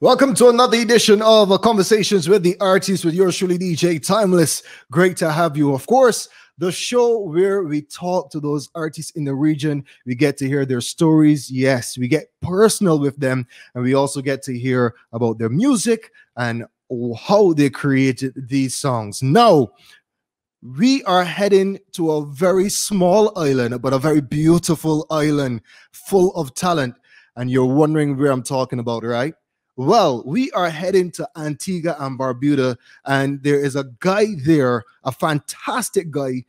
Welcome to another edition of Conversations with the Artists with yours truly, DJ Timeless. Great to have you. Of course, the show where we talk to those artists in the region. We get to hear their stories. Yes, we get personal with them. And we also get to hear about their music and how they created these songs. Now, we are heading to a very small island, but a very beautiful island full of talent. And you're wondering where I'm talking about, right? Well, we are heading to Antigua and Barbuda, and there is a guy there, a fantastic guy,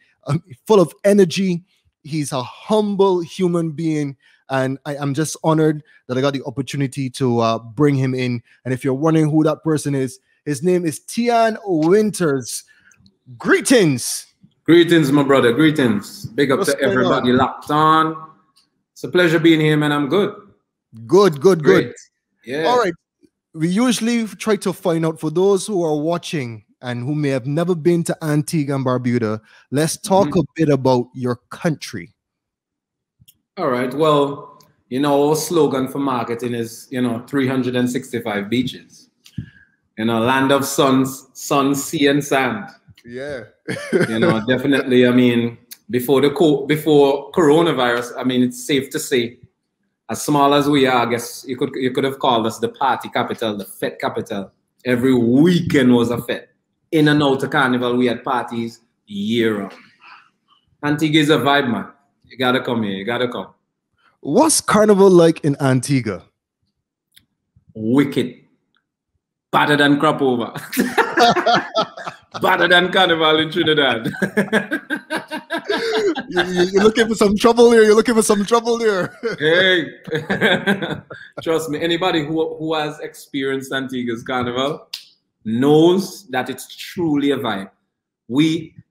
full of energy. He's a humble human being, and I am just honored that I got the opportunity to bring him in. And if you're wondering who that person is, his name is Tian Winters. Greetings. Greetings, my brother. Greetings. Big up to everybody locked on. It's a pleasure being here, man. I'm good. Good. Yeah. All right. We usually try to find out, for those who are watching and who may have never been to Antigua and Barbuda, let's talk a bit about your country. All right. Well, our slogan for marketing is, 365 beaches. Land of sun, sea, and sand. Yeah. Definitely. I mean, before coronavirus, I mean, it's safe to say, as small as we are, I guess you could have called us the party capital, the fete capital. Every weekend was a fete. In and out of carnival, we had parties year round. Antigua is a vibe, man. You gotta come here. You gotta come. What's carnival like in Antigua? Wicked. Better than crop over. Better than carnival in Trinidad. You're looking for some trouble here. Hey, trust me. Anybody who has experienced Antigua's carnival knows that it's truly a vibe.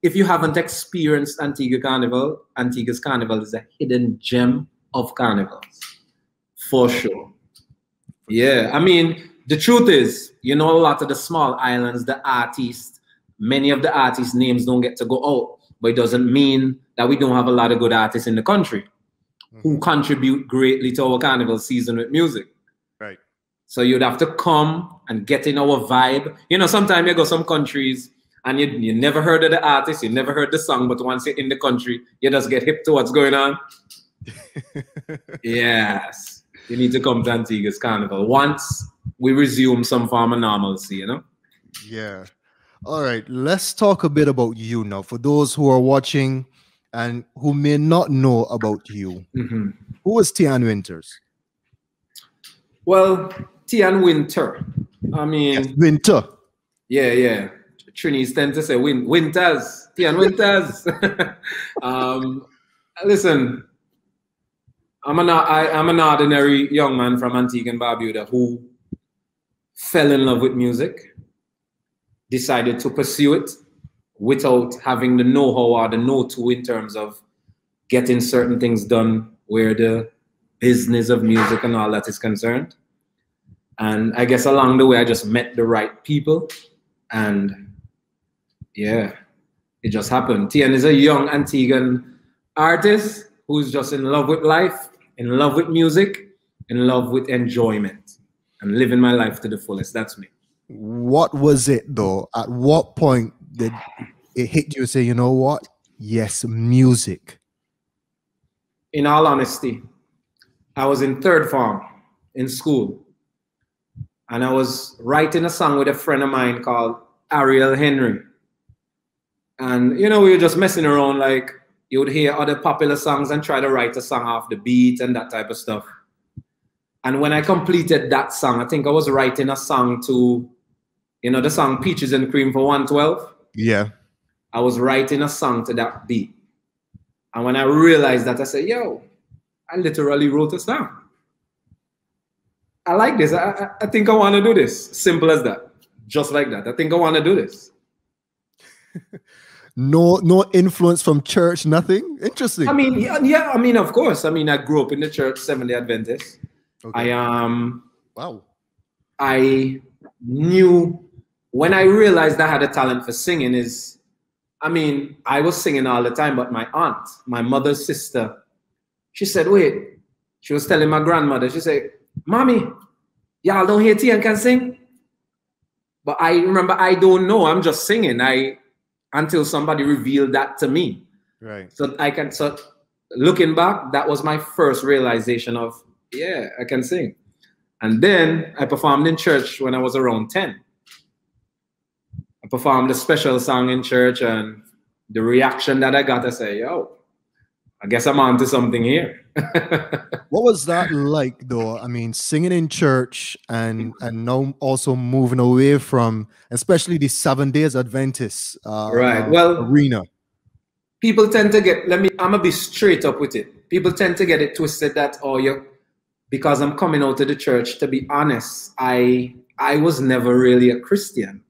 If you haven't experienced Antigua's carnival is a hidden gem of carnivals, for sure. Yeah, I mean, the truth is, a lot of the small islands, the artists, many of the artists' names don't get to go out, but it doesn't mean that we don't have a lot of good artists in the country who contribute greatly to our carnival season with music. Right. So you'd have to come and get in our vibe. Sometimes you go some countries and you never heard of the artist, you never heard the song, but once you're in the country, you just get hip to what's going on. Yes. You need to come to Antigua's carnival once we resume some form of normalcy, Yeah. All right, let's talk a bit about you now. For those who are watching and who may not know about you, who is Tian Winters? Well, Tian Winter. I mean, yes, Winter. Yeah. Trinis tend to say Winters. Tian Winters. Listen, I'm an ordinary young man from Antigua and Barbuda who fell in love with music. Decided to pursue it without having the know-how or the know-to in terms of getting certain things done where the business of music and all that is concerned. And I guess along the way, I just met the right people. And yeah, it just happened. Tian is a young Antiguan artist who's just in love with life, in love with music, in love with enjoyment, and living my life to the fullest. That's me. What was it though? At what point did it hit you and say, you know what? Yes, music. In all honesty, I was in third form in school. And I was writing a song with a friend of mine called Ariel Henry. And, we were just messing around, like you would hear other popular songs and try to write a song off the beat and that type of stuff. And when I completed that song, I think I was writing a song to, the song Peaches and Cream for 112. Yeah. I was writing a song to that beat. And when I realized that, I said, yo, I literally wrote a song. I like this. I think I want to do this. Simple as that. Just like that. I think I want to do this. No influence from church, nothing? Interesting. I mean, yeah, I mean, of course. I mean, I grew up in the church, Seventh-day Adventist. Okay. Wow. I knew when I realized I had a talent for singing is, I mean, I was singing all the time, but my aunt, my mother's sister, she said, wait, she was telling my grandmother, she said, Mommy, y'all don't hear Tian can sing? But I remember, I don't know. I'm just singing. Until somebody revealed that to me. Right. So looking back, that was my first realization of, yeah, I can sing. And then I performed in church when I was around 10. I performed a special song in church, and the reaction that I got, I say, yo, I guess I'm onto something here. What was that like, though? I mean, singing in church and now also moving away from, especially the 7 Days Adventist Right. Well, arena. People tend to get, I'm gonna be straight up with it. People tend to get it twisted that, because I'm coming out of the church. To be honest, I was never really a Christian.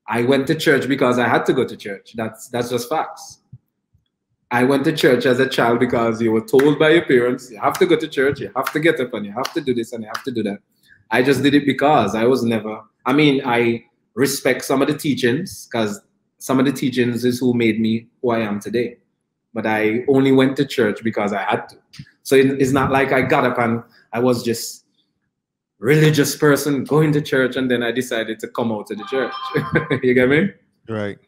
I went to church because I had to go to church. That's just facts. I went to church as a child because you were told by your parents, you have to go to church, you have to get up and you have to do this and you have to do that. I just did it because I was never, I respect some of the teachings, because some of the teachings is who made me who I am today. But I only went to church because I had to. So it's not like I got up and I was just religious person going to church and then I decided to come out of the church. You get me? Right.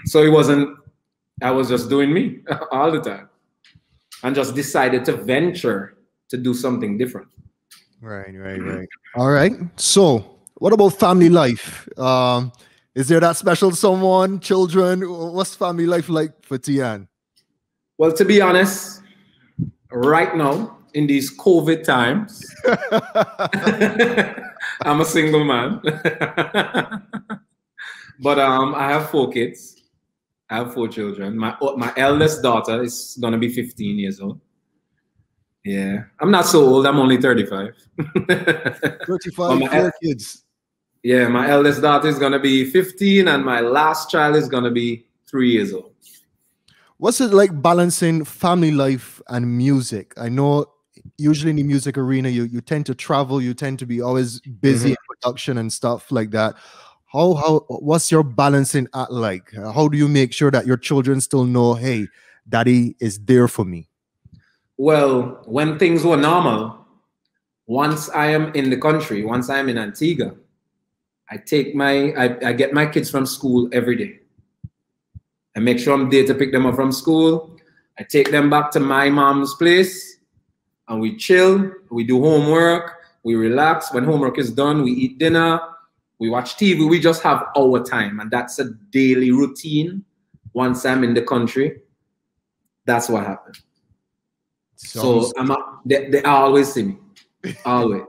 So it wasn't, I was just doing me all the time and just decided to venture to do something different. Right. All right. So what about family life? Is there that special someone, children? What's family life like for Tian? Well, to be honest, right now, in these COVID times, I'm a single man. But I have 4 kids. I have 4 children. My eldest daughter is going to be 15 years old. Yeah. I'm not so old. I'm only 35. 35, 4 kids. Yeah, my eldest daughter is going to be 15 and my last child is going to be 3 years old. What's it like balancing family life and music? I know usually in the music arena, you tend to travel, you tend to be always busy in production and stuff like that. What's your balancing act like? How do you make sure that your children still know, hey, daddy is there for me? Well, when things were normal, once I am in the country, once I'm in Antigua, I get my kids from school every day. I make sure I'm there to pick them up from school. I take them back to my mom's place and we chill. We do homework. We relax. When homework is done, we eat dinner. We watch TV. We just have our time. And that's a daily routine. Once I'm in the country, that's what happens. So they always see me. Always.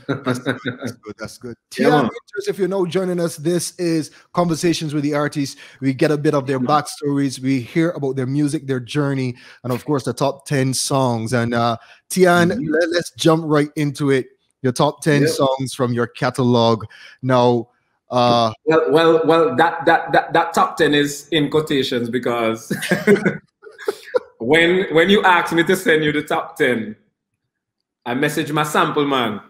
That's good. Tian Winter, if you're now joining us, this is Conversations with the Artists. We get a bit of their backstories. We hear about their music, their journey, and of course the top 10 songs. And Tian, let's jump right into it. Your top 10 songs from your catalog. Now, well, that top 10 is in quotations because when you asked me to send you the top 10, I messaged my sample man.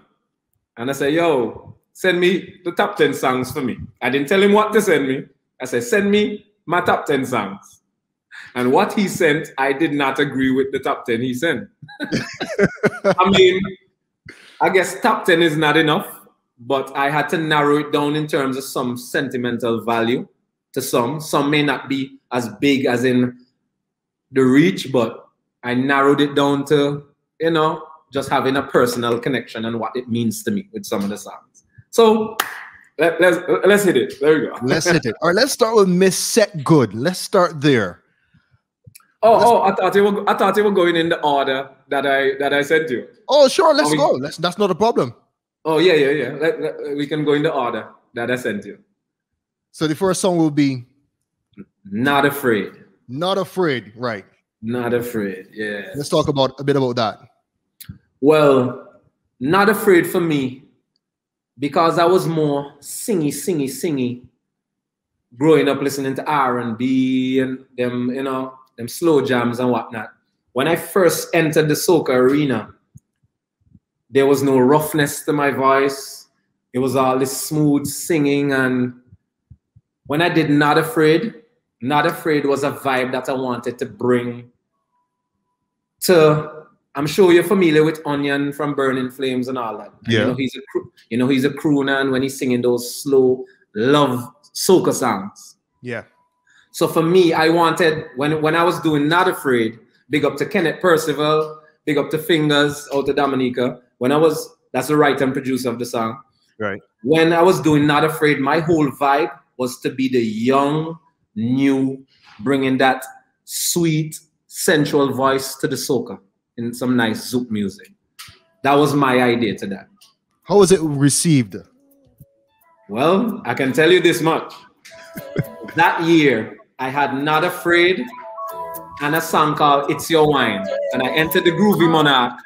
And I said, yo, send me the top 10 songs for me. I didn't tell him what to send me. I said, send me my top 10 songs. And what he sent, I did not agree with the top 10 he sent. I guess top 10 is not enough, but I had to narrow it down in terms of some sentimental value to some. Some may not be as big as in the reach, but I narrowed it down to, just having a personal connection and what it means to me with some of the songs. So let's hit it. There we go. Let's hit it. All right, let's start with Miss Set Good. Let's start there. I thought you were going in the order that I sent you. Oh, sure. Let's go. That's not a problem. Oh, yeah. We can go in the order that I sent you. So the first song will be Not Afraid. Not Afraid, right. Not Afraid, yeah. Let's talk a bit about that. Well, Not Afraid for me, because I was more singy, growing up listening to R&B and them slow jams and whatnot. When I first entered the soca arena, there was no roughness to my voice. It was all this smooth singing. And when I did Not Afraid was a vibe that I wanted to bring to I'm sure you're familiar with Onion from Burning Flames and all that. And Yeah. he's a crooner, and when he's singing those slow love soca songs. Yeah. So for me, I wanted, when I was doing Not Afraid, big up to Kenneth Percival, big up to Fingers out to Dominica. That's the writer and producer of the song. Right. When I was doing Not Afraid, my whole vibe was to be the young, new, bringing that sweet, sensual voice to the soca in some nice zouk music. That was my idea to that. How was it received? Well, I can tell you this much. That year, I had Not Afraid and a song called It's Your Wine. And I entered the Groovy Monarch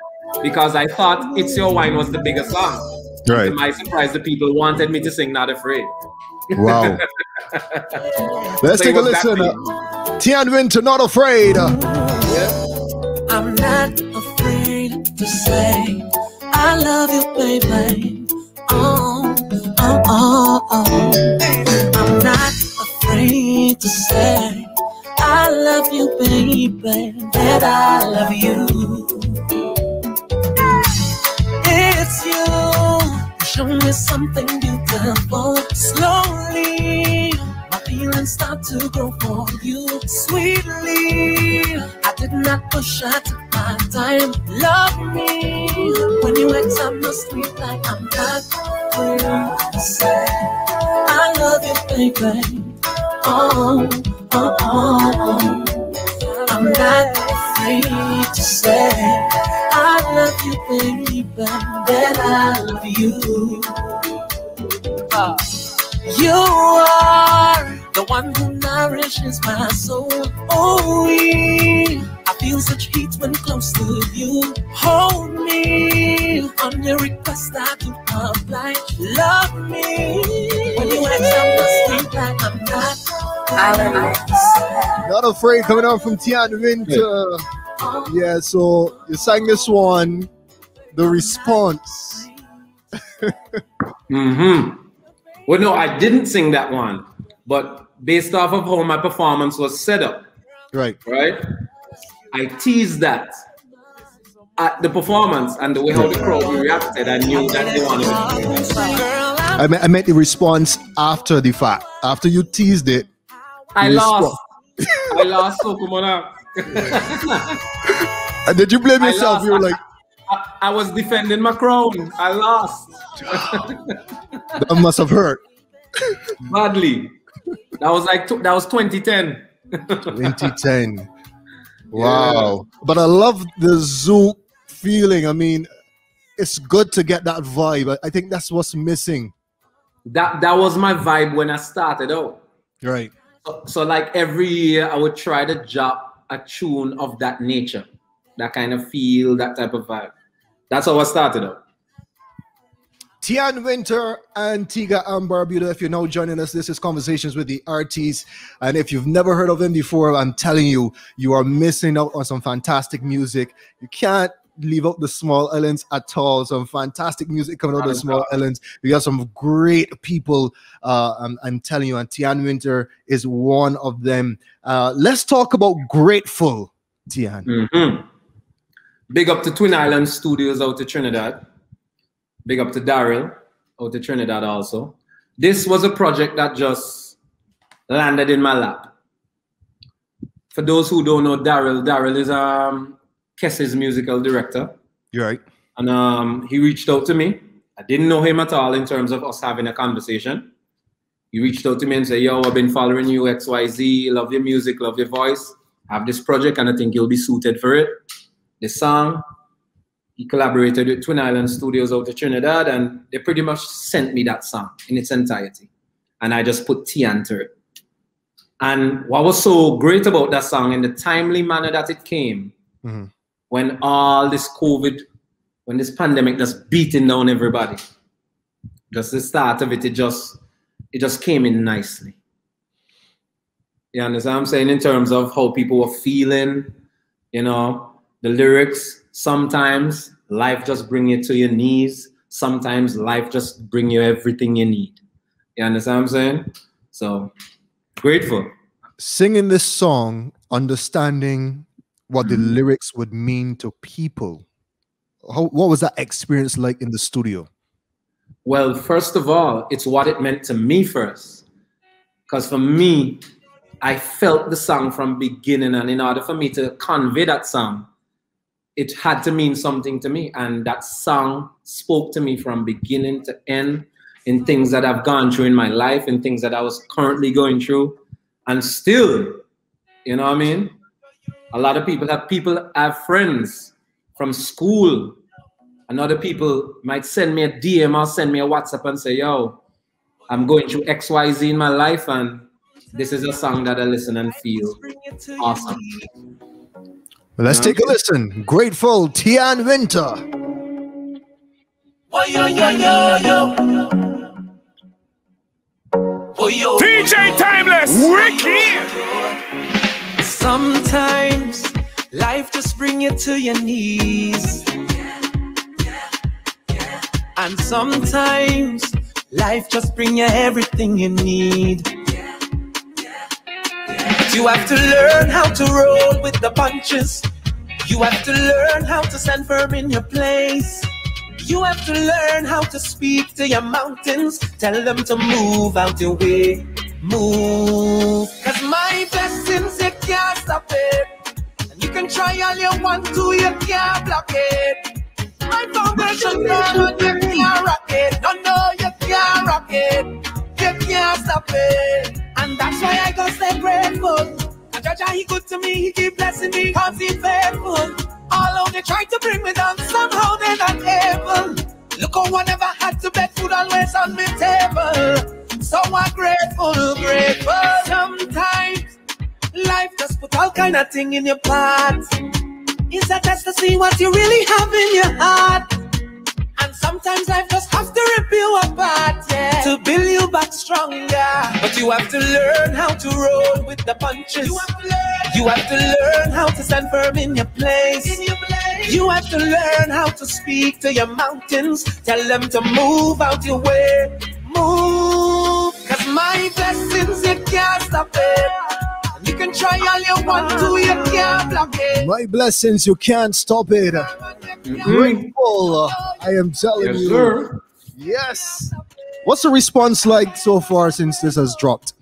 because I thought It's Your Wine was the biggest song. Right. To my surprise, the people wanted me to sing Not Afraid. Wow. Let's take a listen. Tian Winter, Not Afraid. I'm not afraid to say I love you, baby. Oh, oh, oh, oh. I'm not afraid to say I love you, baby. That I love you. It's you. Show me something beautiful. Slowly, my feelings start to grow for you. Sweetly, I did not push, I took my time. Love me when you exit the street like I'm not afraid to say I love you, baby. Oh, oh, oh, oh. I'm not afraid to say I love you, baby, that I love you. You are the one who nourishes my soul. Oh, I feel such heat when close to you. Hold me on your request, I do apply. Love me when you ask, I'm not sleep like I'm not. Not Afraid coming out from Tian Winter. Yeah, so you sang this one. The response. Well, no, I didn't sing that one, but based off of how my performance was set up, right, I teased that at the performance and the way how the crowd reacted. I knew that they wanted it. I meant the response after the fact. After you teased it, I lost. I lost Soca Monarch. And did you blame yourself? You were like, I was defending my crown. I lost. That must have hurt. Badly. That was 2010. 2010. Wow. Yeah. But I love the zouk feeling. I mean, it's good to get that vibe. I think that's what's missing. That was my vibe when I started out. Right. So like every year I would try to drop a tune of that nature, that kind of feel, that type of vibe. That's how I started out. Tian Winter, Antigua, and Barbuda. If you're now joining us, this is Conversations with the Artistes. And if you've never heard of him before, I'm telling you, you are missing out on some fantastic music. You can't leave out the small islands at all. Some fantastic music coming out of the small islands. We got some great people. I'm telling you, and Tian Winter is one of them. Let's talk about Grateful, Tian. Big up to Twin Island Studios out to Trinidad. Big up to Daryl out to Trinidad also. This was a project that just landed in my lap. For those who don't know Daryl is Kess's musical director. You're right. And he reached out to me. I didn't know him at all in terms of us having a conversation. He reached out to me and said, yo, I've been following you, XYZ, love your music, love your voice. I have this project and I think you'll be suited for it. This song, he collaborated with Twin Island Studios out of Trinidad, and they pretty much sent me that song in its entirety. And I just put Tian to it. And what was so great about that song, in the timely manner that it came, when all this COVID, when this pandemic just beating down everybody, just the start of it, it just came in nicely. You understand what I'm saying? In terms of how people were feeling, you know, the lyrics. Sometimes life just bring you to your knees. Sometimes life just bring you everything you need. You understand what I'm saying? So, grateful. Singing this song, understanding what the lyrics would mean to people. What was that experience like in the studio? Well, first of all, it's what it meant to me first. Because for me, I felt the song from beginning, and in order for me to convey that song, it had to mean something to me. And that song spoke to me from beginning to end in things that I've gone through in my life, in things that I was currently going through. And still, you know what I mean? A lot of people have friends from school, and other people might send me a DM or send me a WhatsApp and say, yo, I'm going through XYZ in my life, and this is a song that I listen and feel awesome. Well, let's take a listen. Grateful, Tian Winter. Oh, yo, yo, yo, yo. Oh, yo, DJ Timeless, wicked. Sometimes life just bring you to your knees, and sometimes life just bring you everything you need. You have to learn how to roll with the punches. You have to learn how to stand firm in your place. You have to learn how to speak to your mountains. Tell them to move out your way. Move. Cause my blessings, you can't stop it. And you can try all you want to, you can't block it. My foundation firm and you can't rock it. No, you can't rock it. You can't stop it. And that's why I go stay grateful. And Jaja, he good to me, he keep blessing me, cause he's faithful. Although they try to bring me down, somehow they're not able. Look how I never had to beg food always on my table. So I'm grateful. Sometimes life just put all kind of thing in your path. It's a test to see what you really have in your heart. And sometimes life just has to rip you apart, yeah, to build you back stronger. But you have to learn how to roll with the punches. You have to learn how to stand firm in your place. You have to learn how to speak to your mountains. Tell them to move out your way. Move. Cause my blessings, you can't stop it. You can try all you want to, you can't block it. My blessings, you can't stop it. Grateful, I am telling you. Sir. Yes. What's the response like so far since this has dropped?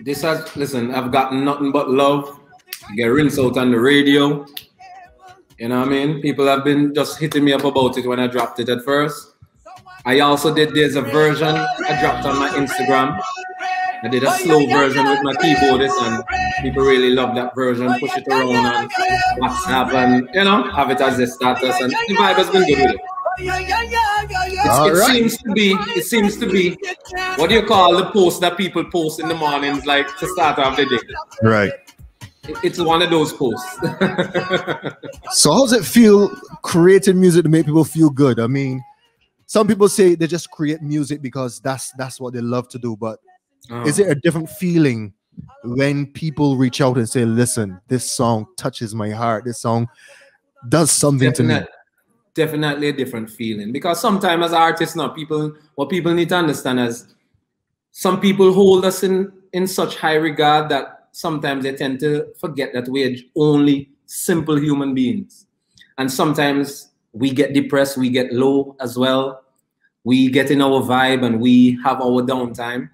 This has, listen, I've gotten nothing but love. Get rinsed out on the radio. You know what I mean? People have been just hitting me up about it when I dropped it at first. I also did, there's a version I dropped on my Instagram. I did a slow version with my keyboardist, and people really love that version. Push it around on WhatsApp and, you know, have it as a status, and the vibe has been good with it. It seems to be, what do you call the post that people post in the mornings, like to start off the day? Right. It's one of those posts. So how does it feel creating music to make people feel good? I mean, some people say they just create music because that's what they love to do, but is it a different feeling when people reach out and say, listen, this song touches my heart, this song does something to me? Definitely a different feeling, because sometimes as artists now, what people need to understand is some people hold us in such high regard that sometimes they tend to forget that we're only simple human beings. And sometimes we get depressed, we get low as well. We get in our vibe and we have our downtime.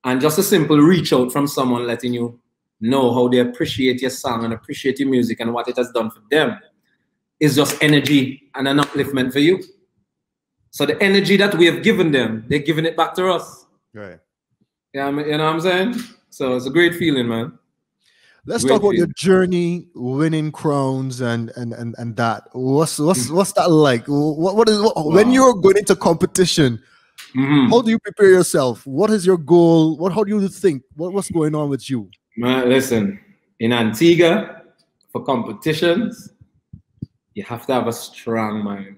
And just a simple reach out from someone letting you know how they appreciate your song and appreciate your music and what it has done for them is just energy and an upliftment for you. So the energy that we have given them, they're giving it back to us. Right. Yeah, you know what I'm saying? So it's a great feeling, man. Let's talk about your journey, winning crowns, and that. What's that like? When you're going into competition? How do you prepare yourself? What is your goal? How do you think? What's going on with you? Man, listen, in Antigua, for competitions, you have to have a strong mind.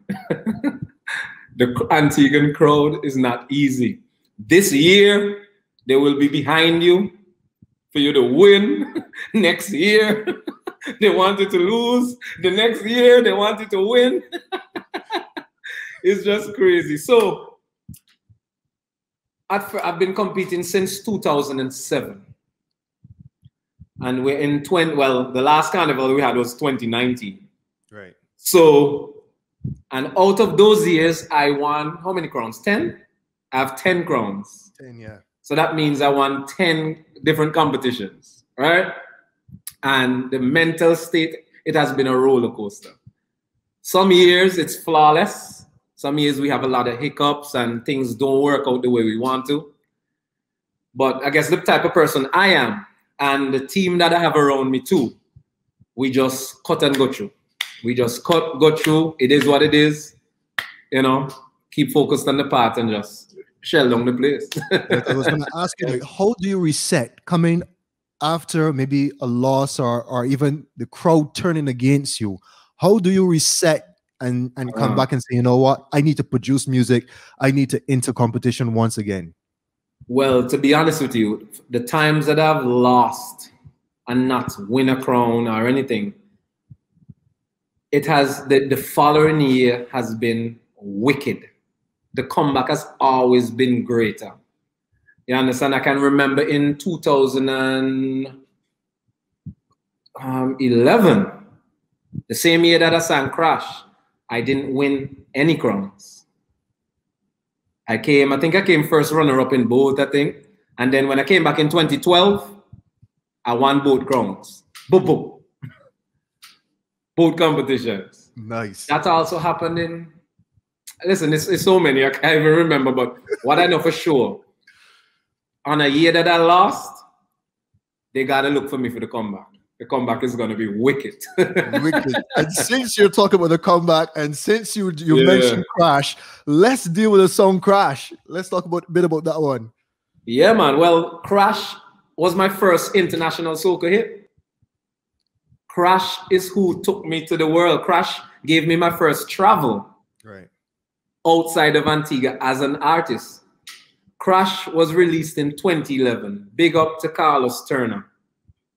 The Antiguan crowd is not easy. This year, they will be behind you for you to win. Next year, they want you to lose. The next year, they want you to win. It's just crazy. So, I've been competing since 2007. And we're in well, the last carnival we had was 2019. Right. So, and out of those years, I won how many crowns? 10? I have 10 crowns. 10, yeah. So that means I won 10 different competitions, right? And the mental state, it has been a roller coaster. Some years it's flawless. Some years we have a lot of hiccups and things don't work out the way we want to. But I guess the type of person I am and the team that I have around me too, we just cut and go through. We just go through. It is what it is. You know, keep focused on the path and just shell down the place. I was going to ask you, like, how do you reset coming after maybe a loss or even the crowd turning against you? How do you reset and come back and say, you know what, I need to produce music. I need to enter competition once again? Well, to be honest with you, the times that I've lost and not win a crown or anything, it has, the following year has been wicked. The comeback has always been greater. You understand? I can remember in 2011, the same year that I sang Crash, I didn't win any crowns. I think I came first runner-up in both, I think. And then when I came back in 2012, I won both crowns. Boom, boom. Both competitions. Nice. That also happened in, listen, it's so many, I can't even remember, but what I know for sure, on a year that I lost, they got to look for me for the comeback. The comeback is going to be wicked. Wicked. And since you're talking about the comeback, and since you mentioned Crash, let's deal with the song Crash. Let's talk a bit about that one. Yeah, man. Well, Crash was my first international soca hit. Crash is who took me to the world. Crash gave me my first travel outside of Antigua as an artist. Crash was released in 2011. Big up to Carlos Turner.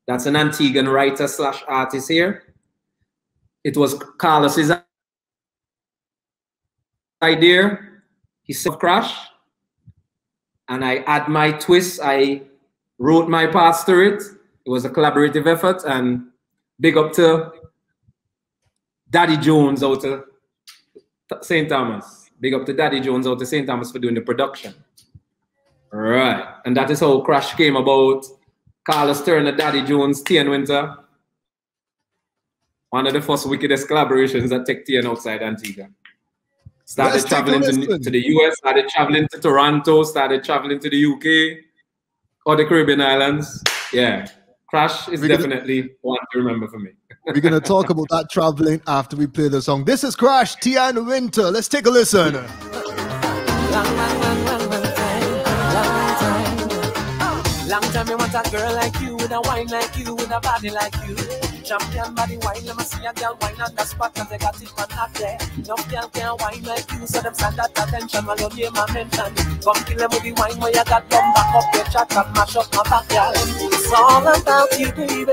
That's an Antiguan writer / artist here. It was Carlos's idea. He said Crash. And I add my twist. I wrote my parts to it. It was a collaborative effort. And big up to Daddy Jones out of St. Thomas. Big up to Daddy Jones out of St. Thomas for doing the production. Right. And that is how Crash came about. Carlos Turner, Daddy Jones, Tian Winter. One of the first wickedest collaborations that take Tian outside Antigua. Started traveling to the US, started traveling to Toronto, started traveling to the UK, or the Caribbean islands. Yeah, Crash is definitely one to remember for me. We're going to talk about that traveling after we play the song. This is Crash, Tian Winter. Let's take a listen. Long time I want a girl like you, with a wine like you, with a body like you. Champion body wine, let me see a girl wine on the spot, and they got it man up there. No girl can wine like you, so them stand at attention while your name I mention. Come kill them with the wine where you got come back up your chat and mash up my backyard. It's all about you, baby.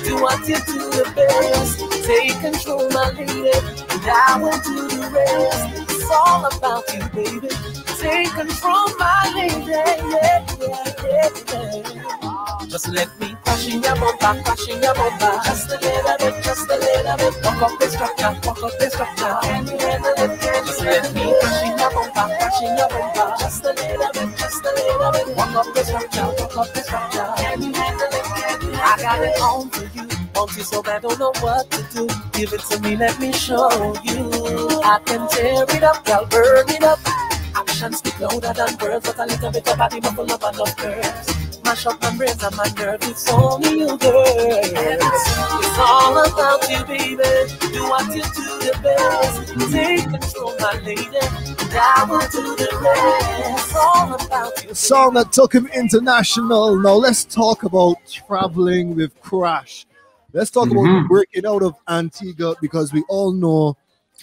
Do what you do the best. Take control, my lady, and I will do the rest. It's all about you, baby. Take control, my lady, yeah. Just let me crash in your bumper, crash in your bumper. Just a little bit, just a little bit. Walk up the structure, walk up the structure. Can you handle it? Just let me crash in your bumper, crash in your bumper. Just a little bit, just a little bit. Walk up the structure, walk up the structure. Can you handle it? I got it on for you. Want you so bad, don't know what to do. Give it to me, let me show you. I can tear it up, girl, burn it up. Actions speak louder than words, but a little bit of body muffle up enough curves. Mash up my brains and my nerves, it's only you, girl. It's all about you, baby. Do what you do the best. Take control, my lady, and I will do the rest. It's all about you. The song that took him international. Now let's talk about traveling with Crash. Let's talk about breaking out of Antigua, because we all know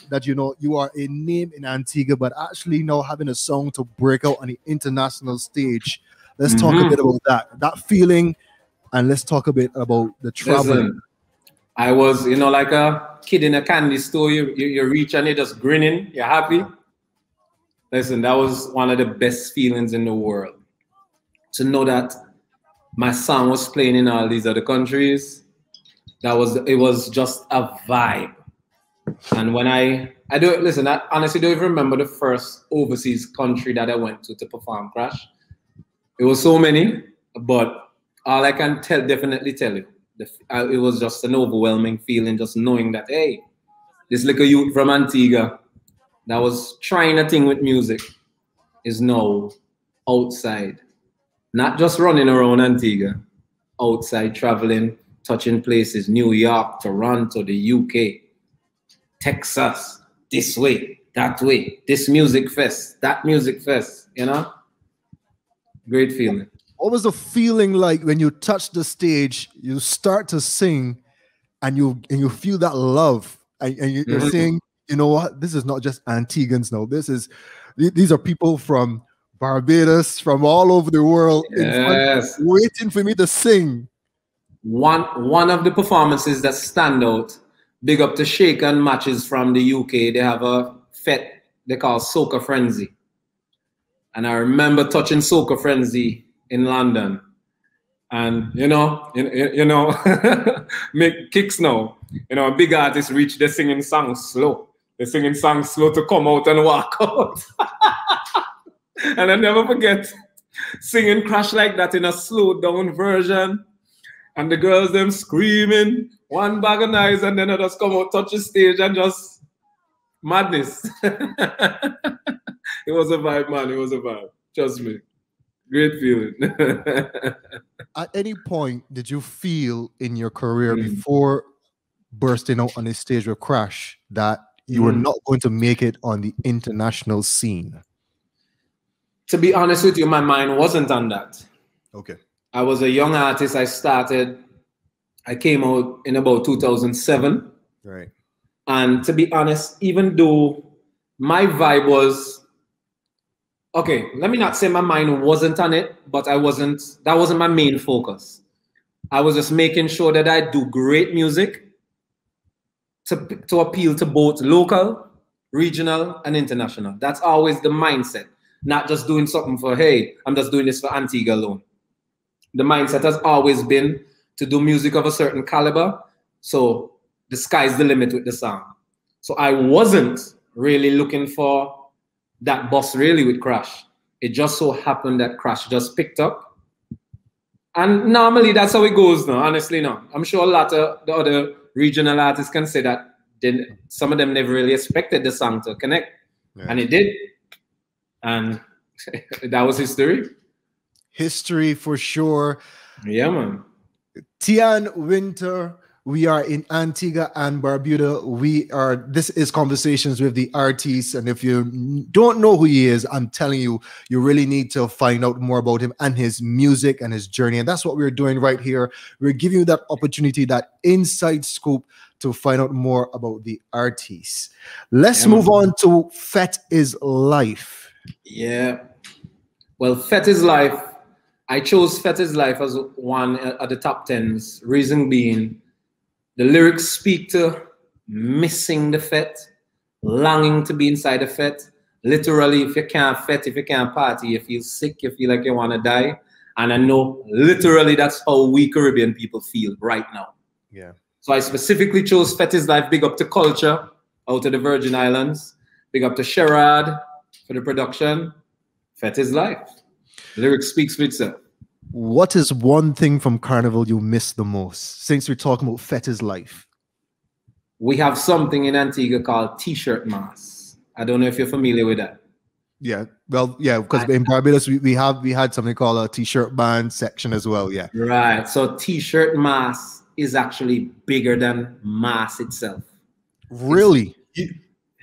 that, you know, you are a name in Antigua, but actually now having a song to break out on the international stage. Let's talk a bit about that feeling, and let's talk a bit about the traveling. Listen, I was, you know, like a kid in a candy store. You reach and you're just grinning. You're happy. Listen, that was one of the best feelings in the world. To know that my song was playing in all these other countries, it was just a vibe. And when I honestly don't even remember the first overseas country that I went to perform Crash. It was so many, but all I can definitely tell you, it was just an overwhelming feeling, just knowing that, hey, this little youth from Antigua that was trying a thing with music is now outside, not just running around Antigua, outside traveling, touching places, New York, Toronto, the UK, Texas, this way, that way, this music fest, that music fest, you know? Great feeling. What was the feeling like when you touch the stage, you start to sing, and you feel that love, and you're saying, you know what, this is not just Antiguans now. These are people from Barbados, from all over the world, yes, waiting for me to sing. One of the performances that stand out, big up to Shaken Matches from the UK. They have a fete they call Soca Frenzy. And I remember touching Soca Frenzy in London. And, you know, make kicks now. You know, big artists reach the singing song slow. They're singing songs slow to come out and walk out. And I never forget singing Crash like that in a slowed down version. And the girls, them screaming, one bag of knives, and then I just come out, touch the stage, and just madness. It was a vibe, man. It was a vibe. Trust me. Great feeling. At any point, did you feel in your career before bursting out on the stage with Crash that you were not going to make it on the international scene? To be honest with you, my mind wasn't on that. Okay. I was a young artist. I came out in about 2007. Right. And to be honest, even though my vibe was, okay, let me not say my mind wasn't on it, but that wasn't my main focus. I was just making sure that I do great music to appeal to both local, regional, and international. That's always the mindset. Not just doing something for, hey, I'm just doing this for Antigua alone. The mindset has always been to do music of a certain caliber, so the sky's the limit with the song. So I wasn't really looking for that bus really with Crash. It just so happened that Crash just picked up. And normally that's how it goes now, honestly now. I'm sure a lot of the other regional artists can say that some of them never really expected the song to connect. Yeah. And it did. And that was history. History for sure. Yeah, man. Tian Winter, we are in Antigua and Barbuda. This is Conversations with the Artistes. And if you don't know who he is, I'm telling you, you really need to find out more about him and his music and his journey. And that's what we're doing right here. We're giving you that opportunity, that inside scoop to find out more about the artists. Let's move on to Fete is Life. Yeah. Well, Fete is Life. I chose Fete is Life as one at the top 10s. Reason being, the lyrics speak to missing the fete, longing to be inside the fete. Literally, if you can't fete, if you can't party, you feel sick, you feel like you want to die. And I know literally that's how we Caribbean people feel right now. Yeah. So I specifically chose Fete is Life. Big up to Culture out of the Virgin Islands. Big up to Sherrod for the production. Fete is Life. The lyrics speaks for itself. What is one thing from Carnival you miss the most, since we're talking about Fete is Life? We have something in Antigua called T-shirt mass. I don't know if you're familiar with that. Yeah, well, yeah, because in Barbados we had something called a T-shirt band section as well. Yeah, right. So T-shirt mass is actually bigger than mass itself. Really? It's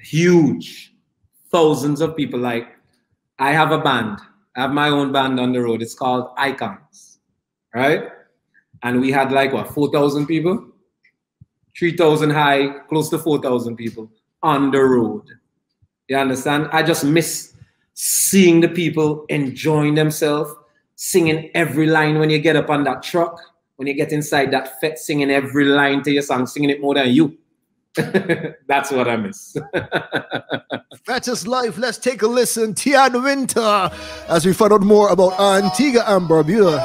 huge. Thousands of people. Like, I have a band. I have my own band on the road. It's called Icons, right? And we had like, what, 4,000 people? 3,000 high, close to 4,000 people on the road. You understand? I just miss seeing the people enjoying themselves, singing every line when you get up on that truck, when you get inside that fete, singing every line to your song, singing it more than you. That's what I miss. Fete is Life. Let's take a listen. Tian Winter, as we find out more about Antigua and Barbuda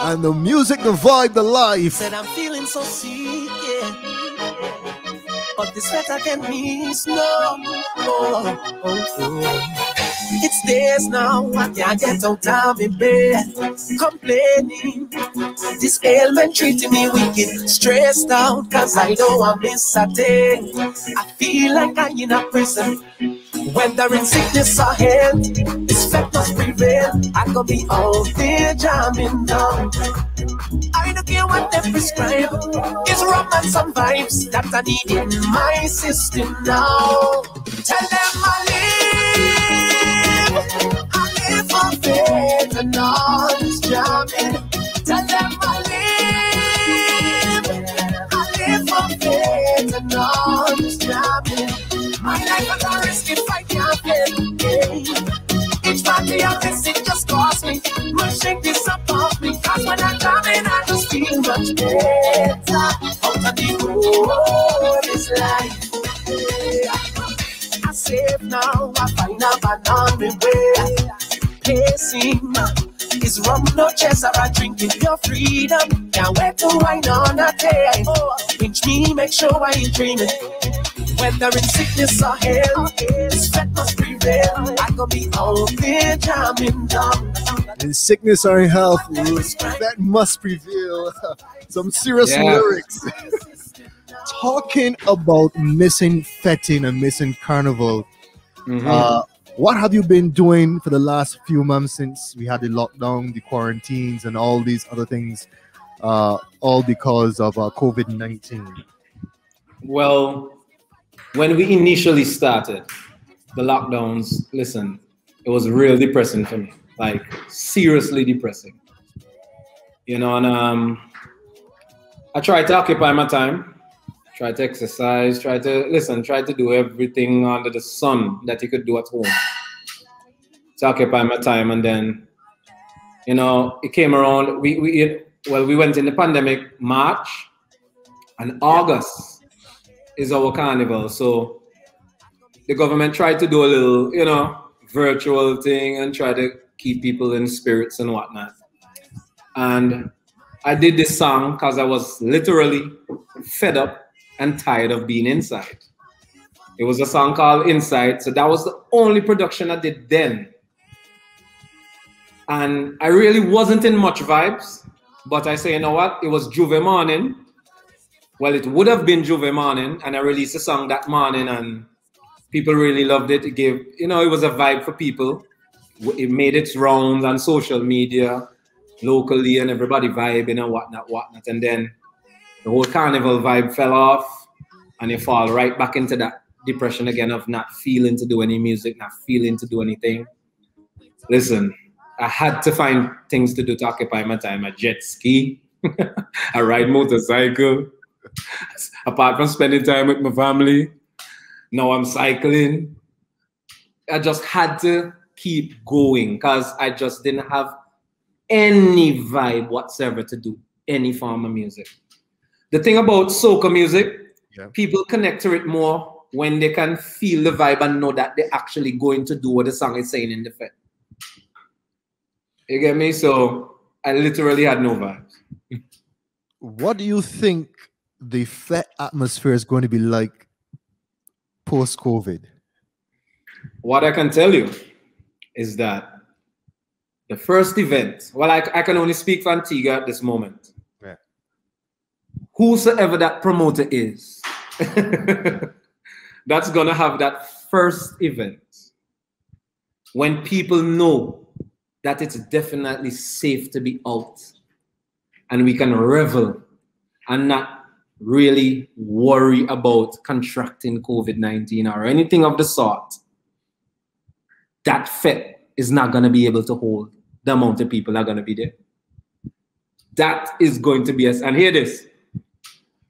and the music, the vibe, the life. Said I'm feeling so sick, yeah. But this letter can miss no. It's days now, I can't get out of my bed. Complaining, this ailment treating me wicked. Stressed out, cause I know I miss a thing. I feel like I'm in a prison. Whether in sickness or health, this fact must prevail. I could be out there jamming down. I don't care what they prescribe. It's rum and some vibes that I need in my system now. Tell them I live for faith and honest jamming. Tell them I live for faith and honest jamming. My life is a risk if I can't win. Each party I miss it just cost me. Rushing disappoint me. Cause when I'm jamming I just feel much better. Out of the road is life. I save now, I find a man on my way. Pacing is rum, no chess, or a drinking your freedom. Can't wait to wine on a day. Pinch me, make sure I ain't dreaming. Whether in sickness or health, this fact must prevail. I could be out there jamming down. In sickness or in health, that must prevail. Some serious lyrics. Talking about missing fetting and missing carnival. What have you been doing for the last few months since we had the lockdown, the quarantines, and all these other things, all because of COVID-19? Well, when we initially started the lockdowns, listen, it was real depressing for me, like seriously depressing. You know, and I tried to occupy my time, try to exercise, try to do everything under the sun that you could do at home to occupy my time. And then, you know, it came around, we went in the pandemic, March, and August is our carnival. So the government tried to do a little, you know, virtual thing and try to keep people in spirits and whatnot. And I did this song because I was literally fed up and tired of being inside. It was a song called Inside. So that was the only production I did then. And I really wasn't in much vibes, but I say, you know what? It was Juve morning. Well, it would have been Juve morning, and I released a song that morning, and people really loved it. It gave, you know, it was a vibe for people. It made its rounds on social media, locally, and everybody vibing and whatnot. And then the whole carnival vibe fell off, and you fall right back into that depression again of not feeling to do any music, not feeling to do anything. Listen, I had to find things to do to occupy my time. I jet ski, I ride motorcycle. Apart from spending time with my family, now I'm cycling. I just had to keep going because I just didn't have any vibe whatsoever to do any form of music. The thing about soca music, people connect to it more when they can feel the vibe and know that they're actually going to do what the song is saying in the fet. You get me? So I literally had no vibes. What do you think the fet atmosphere is going to be like post-COVID? What I can tell you is that the first event, well, I can only speak for Antigua at this moment. Yeah. Whosoever that promoter is, that's going to have that first event when people know that it's definitely safe to be out and we can revel and not really worry about contracting COVID-19 or anything of the sort. That fet is not going to be able to hold the amount of people that are going to be there. That is going to be us. And hear this.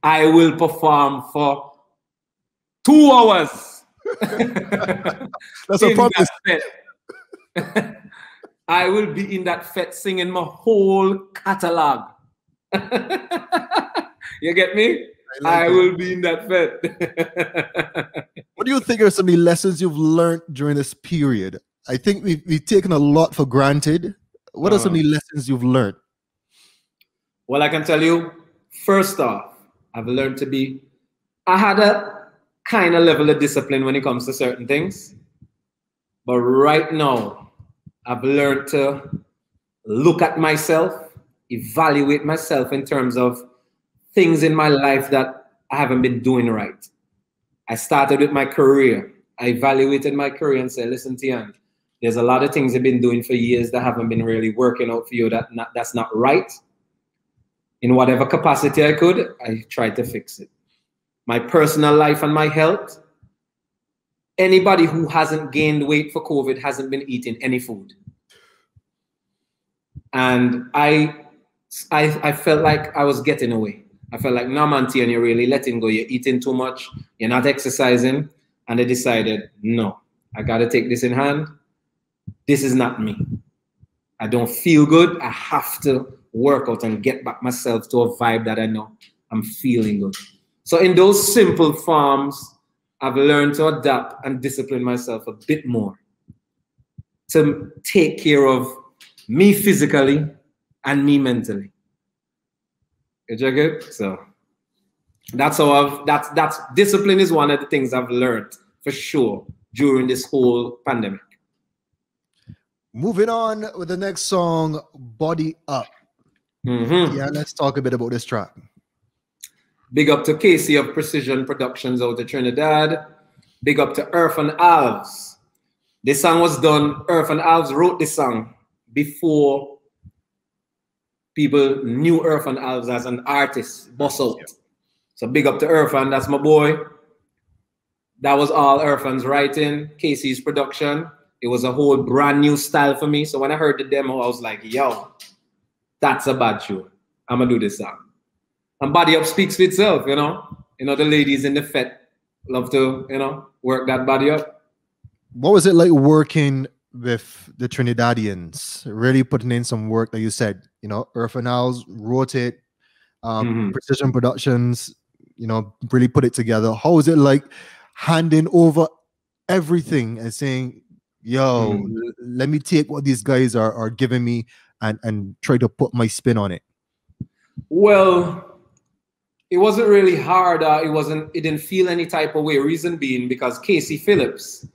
I will perform for 2 hours. That's a promise. I will be in that fet singing my whole catalog. You get me? I will be in that fet. What do you think are some of the lessons you've learned during this period? I think we've taken a lot for granted. What are some of the lessons you've learned? Well, I can tell you, first off, I've learned to be, I had a kind of level of discipline when it comes to certain things. But right now, I've learned to look at myself, evaluate myself in terms of things in my life that I haven't been doing right. I started with my career. I evaluated my career and said, listen, Tian, there's a lot of things I've been doing for years that haven't been really working out for you. That's not right. In whatever capacity I could, I tried to fix it. My personal life and my health, anybody who hasn't gained weight for COVID hasn't been eating any food. And I felt like I was getting away. I felt like, no, man, Tian, you're really letting go. You're eating too much. You're not exercising. And I decided, no, I got to take this in hand. This is not me. I don't feel good. I have to work out and get back myself to a vibe that I know I'm feeling good. So in those simple forms, I've learned to adapt and discipline myself a bit more to take care of me physically and me mentally. You check it? So that's how that's discipline is one of the things I've learned for sure during this whole pandemic. Moving on with the next song, Body Up. Yeah, let's talk a bit about this track. Big up to Casey of Precision Productions out of Trinidad. Big up to Earth and Alves. This song was done, Earth and Alves wrote this song before people knew Earth and Alves as an artist, boss out. So big up to Irfan, that's my boy. That was all Irfan's writing, Casey's production. It was a whole brand new style for me. So when I heard the demo, I was like, yo, that's a bad tune. I'm gonna do this song. And Body Up speaks for itself, you know. You know, the ladies in the Fete love to, you know, work that body up. What was it like working with the Trinidadians? Really putting in some work, like you said, you know, Irfan Alves wrote it, Precision Productions, you know, really put it together. How was it like handing over everything and saying, yo, let me take what these guys are giving me and try to put my spin on it? Well, it wasn't really hard. It didn't feel any type of way. Reason being because Casey Phillips,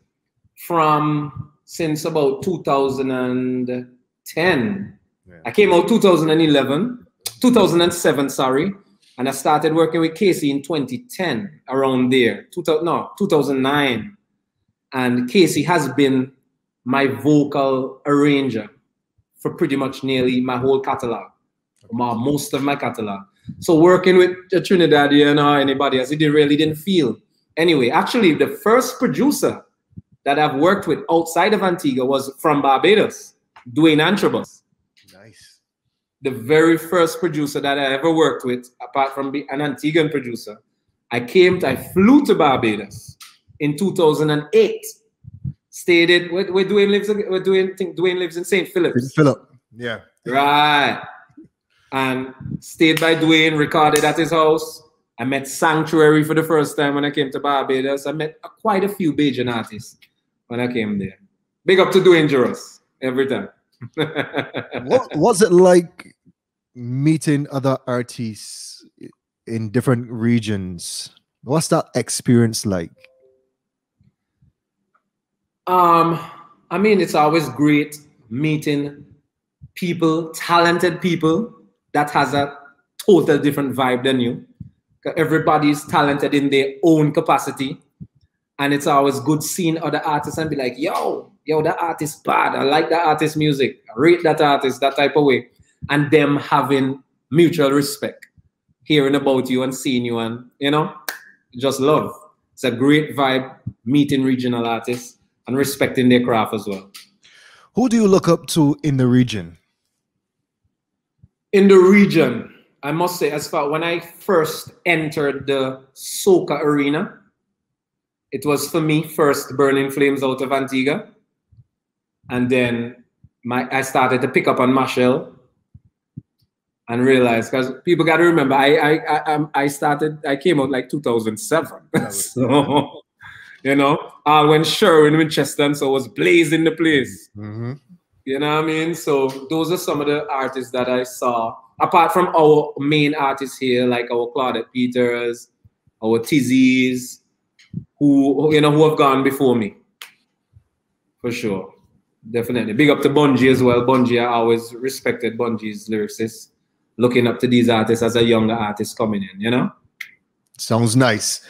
since about 2010, I came out 2007, sorry, and I started working with Casey in 2010, around there, 2009. And Casey has been my vocal arranger for pretty much nearly my whole catalog, most of my catalog. So working with a Trinidadian or anybody else, it really didn't feel. Anyway, actually, the first producer that I've worked with outside of Antigua was from Barbados, Dwayne Antrobus. Nice. The very first producer that I ever worked with, apart from an Antiguan producer. I flew to Barbados in 2008. Stayed at where Dwayne lives. Dwayne lives in St. Philip. St. Philip, yeah. Right. And stayed by Dwayne, recorded at his house. I met Sanctuary for the first time when I came to Barbados. I met quite a few Bajan artists when I came there. Big up to Dwayne Juros every time. What was it like meeting other artists in different regions? What's that experience like? I mean, it's always great meeting people, talented people that has a total different vibe than you. Everybody's talented in their own capacity. And it's always good seeing other artists and be like, yo, that artist bad. I like that artist's music. I rate that artist, that type of way. And them having mutual respect, hearing about you and seeing you and, you know, just love. It's a great vibe meeting regional artists and respecting their craft as well. Who do you look up to in the region? In the region, I must say, as far when I first entered the soca arena, it was for me first Burning Flames out of Antigua. And then I started to pick up on Machel and realized, because people got to remember, I came out like 2007. So, you know, when Sherwin Winchester and so was blazing the place. You know what I mean? So those are some of the artists that I saw apart from our main artists here, like our Claudette Peters, our Tizzies, who have gone before me, for sure, definitely. Big up to Bungie as well. Bungie, I always respected Bungie's lyricists. Looking up to these artists as a younger artist coming in, Sounds nice.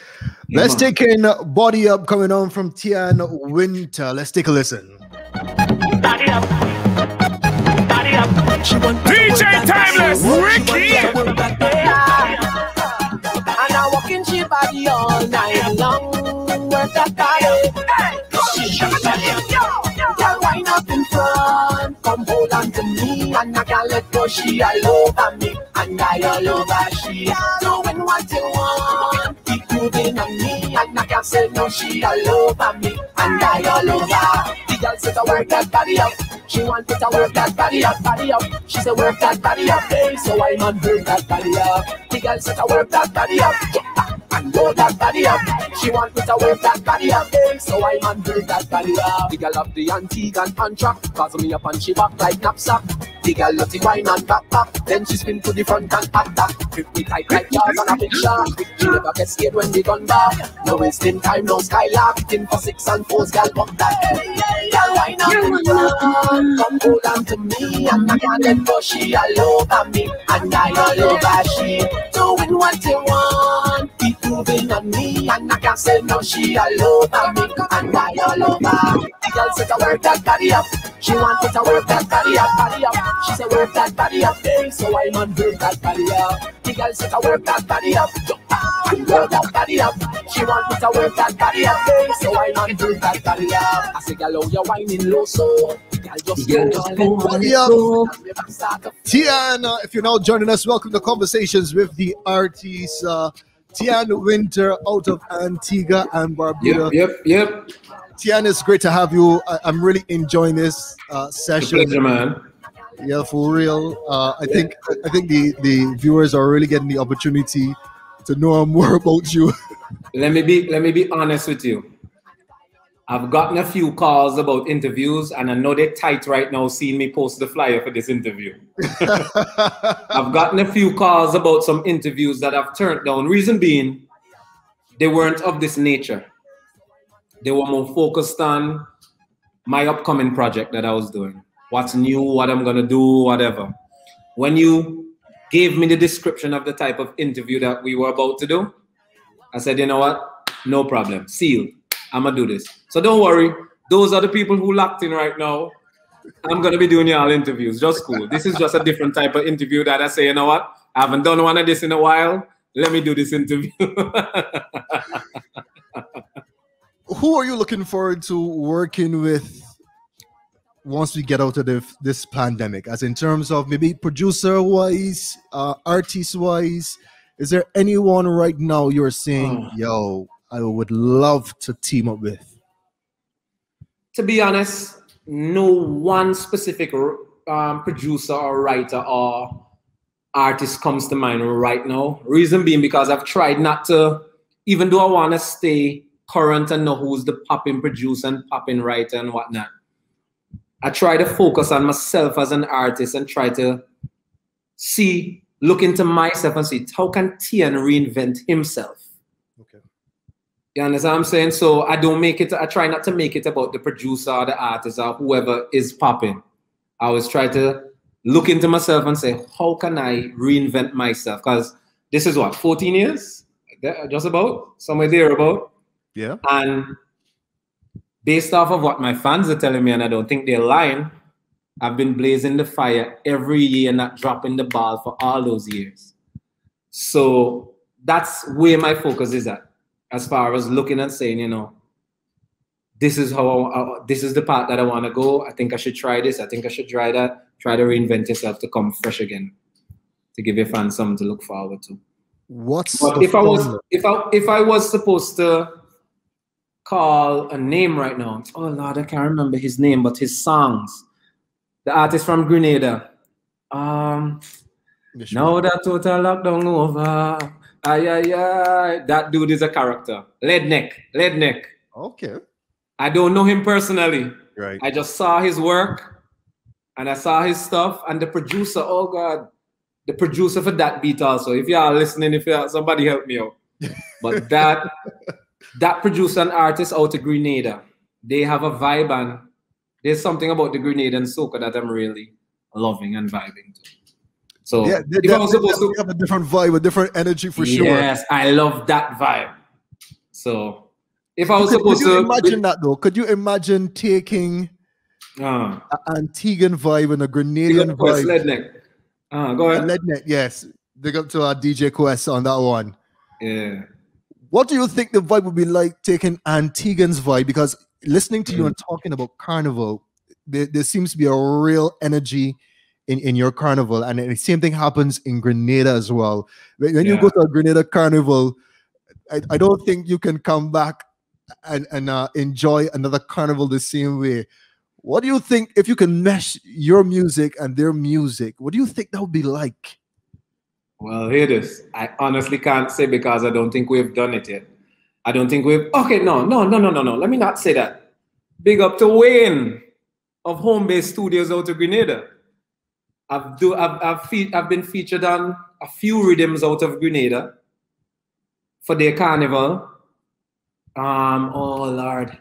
Yeah, Let's man. take in Body Up coming on from Tian Winter. Let's take a listen. Body up. Body up. She want DJ Timeless, Ricky. And I walk in she body all night long. Work that body. Girl, wind up in front. Come hold on to me. And I can't let go. She all over me. And I all over she. Doing what you want. Keep moving on me. And I can't say no. She all over me. And I all over. The girl said to work that body up. She wanted to work that body up, body up. She said work that body up, hey. So I man work that body up. The girl said to work that body up. And roll that body up. She want me to work that body up, hey. So I man work that body up. The girl of the Antigua and track. Cause me up and she back like knapsack. The girl love the wine and back. Then she spin to the front and attack. Grip me tight like jars on a picture. She never gets scared when they gun back. No wasting time, no skylark. Hitting for 6 and 4's girl up that. Girl wine up in front. Come hold on to me. And I can't let go. She all over me. And I all over she. Doing what you want. Keep moving on me. And I can't say no. She all over me. And I all over. The girl said to work that body up. She wanted to work that body up, body up. She said work that body up, hey. So I man work that body up. The girl said to work that body up. And work that body up. She wanted to work that body up, hey. So I man work that body up. I say, girl, oh, you're whining low, so girl, just go. Body Up. Tian, if you're now joining us, welcome to Conversations with the Artists. Tian Winter out of Antigua and Barbuda. Yep. Tian, it's great to have you. I'm really enjoying this session. Pleasure, man. Yeah, for real. I think the viewers are really getting the opportunity to know more about you. Let me be honest with you. I've gotten a few calls about interviews, and I know they're tight right now seeing me post the flyer for this interview. I've gotten a few calls about some interviews that I've turned down. Reason being, they weren't of this nature. They were more focused on my upcoming project that I was doing. What's new, what I'm going to do, whatever. When you gave me the description of the type of interview that we were about to do, I said, you know what? No problem. Sealed. I'm going to do this. So don't worry. Those are the people who locked in right now. I'm going to be doing y'all interviews. Just cool. This is just a different type of interview that I say, you know what? I haven't done one of this in a while. Let me do this interview. Who are you looking forward to working with once we get out of this pandemic? As in terms of maybe producer-wise, artist-wise, is there anyone right now you're saying, yo, I would love to team up with? To be honest, no one specific producer or writer or artist comes to mind right now. Reason being because I've tried not to, even though I want to stay current and know who's the popping producer and popping writer and whatnot, I try to focus on myself as an artist and try to look into myself and see how can Tian reinvent himself. Okay. You understand what I'm saying? So I try not to make it about the producer or the artist or whoever is popping. I always try to look into myself and say, how can I reinvent myself? Because this is what, 14 years? Just about? Somewhere there about. Yeah. And based off of what my fans are telling me, and I don't think they're lying, I've been blazing the fire every year, not dropping the ball for all those years. So that's where my focus is at, as far as looking and saying, you know, this is how this is the path that I want to go. I think I should try this. I think I should try that. Try to reinvent yourself to come fresh again, to give your fans something to look forward to. If I was supposed to call a name right now, oh Lord, I can't remember his name, but his songs. The artist from Grenada. Now that total lockdown over. That dude is a character. Leadneck. Okay. I don't know him personally. Right. I just saw his work and I saw his stuff, and the producer, oh God, the producer for that beat also. If you are listening, somebody help me out. But that producer and artist out of Grenada, they have a vibe, and there's something about the Grenadian soca that I'm really loving and vibing to. So yeah, they have a different vibe, a different energy for sure. Yes, I love that vibe. So if I was supposed to imagine that though, could you imagine taking an Antiguan vibe and a Grenadian vibe? Go ahead. Ledneck, yes. Big up to our DJ Quest on that one. Yeah. What do you think the vibe would be like taking Antiguan's vibe? Because listening to you and talking about carnival, there seems to be a real energy in your carnival, and the same thing happens in Grenada as well. When you go to a Grenada carnival, I don't think you can come back and enjoy another carnival the same way. What do you think, if you can mesh your music and their music, what do you think that would be like? Well, hear this. I honestly can't say, because I don't think we've done it yet. I don't think we've... Okay, no. Let me not say that. Big up to Wayne of Home Base Studios out of Grenada. I've been featured on a few rhythms out of Grenada for their carnival. Oh Lord,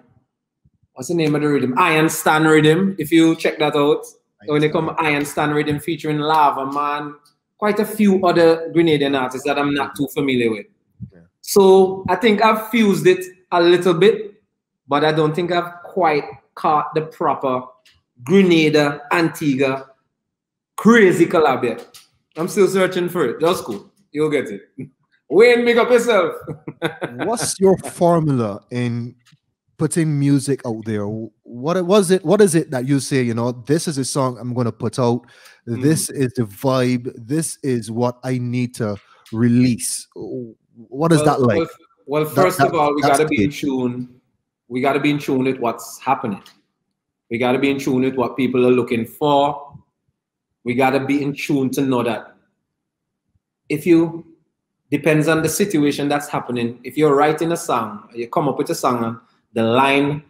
what's the name of the rhythm? Iron Stand Rhythm. If you check that out, when they come Iron Stand Rhythm featuring Lava Man, quite a few other Grenadian artists that I'm not too familiar with. Okay. So I think I've fused it a little bit, but I don't think I've quite caught the proper Grenada, Antigua, crazy collab yet. I'm still searching for it. That's cool. You'll get it. Wayne, make up yourself. What's your formula in putting music out there? What is it that you say, you know, this is a song I'm going to put out. This is the vibe. This is what I need to release. What is that like? Well, first of all, we got to be in tune. We got to be in tune with what's happening. We got to be in tune with what people are looking for. We got to be in tune to know that depends on the situation that's happening. If you're writing a song, you come up with a song and the line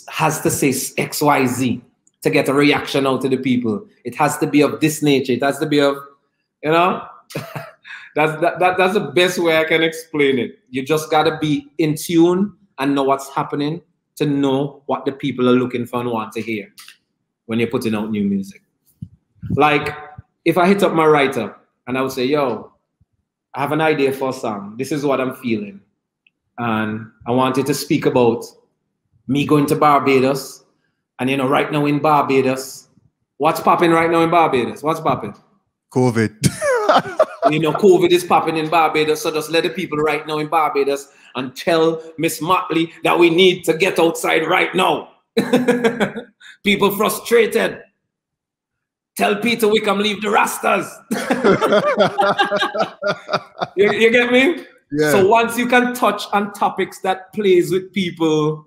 has to say XYZ to get a reaction out to the people. It has to be of this nature. It has to be of, you know, that's the best way I can explain it. You just got to be in tune and know what's happening to know what the people are looking for and want to hear when you're putting out new music. Like, if I hit up my writer and I would say, yo, I have an idea for a song. This is what I'm feeling. And I wanted to speak about me going to Barbados. And, you know, right now in Barbados, what's popping right now in Barbados? What's popping? COVID. You know, COVID is popping in Barbados. So just let the people right now in Barbados and tell Miss Motley that we need to get outside right now. People frustrated. Tell Peter Wickham leave the Rastas. you get me? Yeah. So once you can touch on topics that plays with people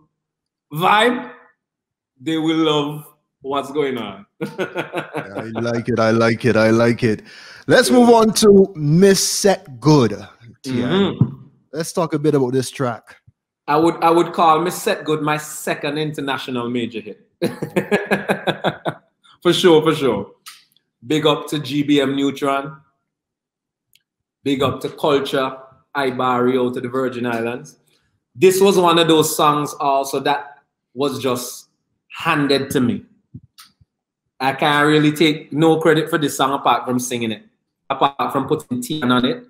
vibe, they will love what's going on. I like it. Let's move on to Miss Set Good. Let's talk a bit about this track. I would call Miss Set Good my second international major hit. For sure. Big up to GBM Neutron. Big up to Culture, Ibari out to the Virgin Islands. This was one of those songs also that was just handed to me. I can't really take no credit for this song apart from singing it, apart from putting Tian on it.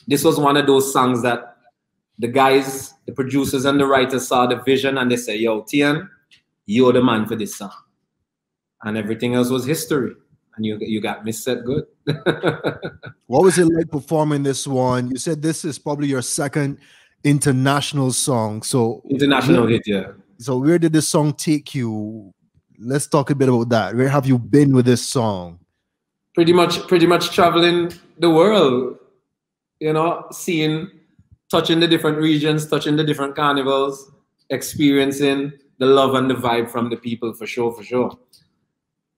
This was one of those songs that the guys, the producers and the writers saw the vision and they say, yo, Tian, you're the man for this song. And everything else was history. And you got Miss Set Good. What was it like performing this one? You said this is probably your second international song. So international hit, yeah. So where did this song take you? Let's talk a bit about that. Where have you been with this song? Pretty much traveling the world, you know, touching the different regions, touching the different carnivals, experiencing the love and the vibe from the people for sure.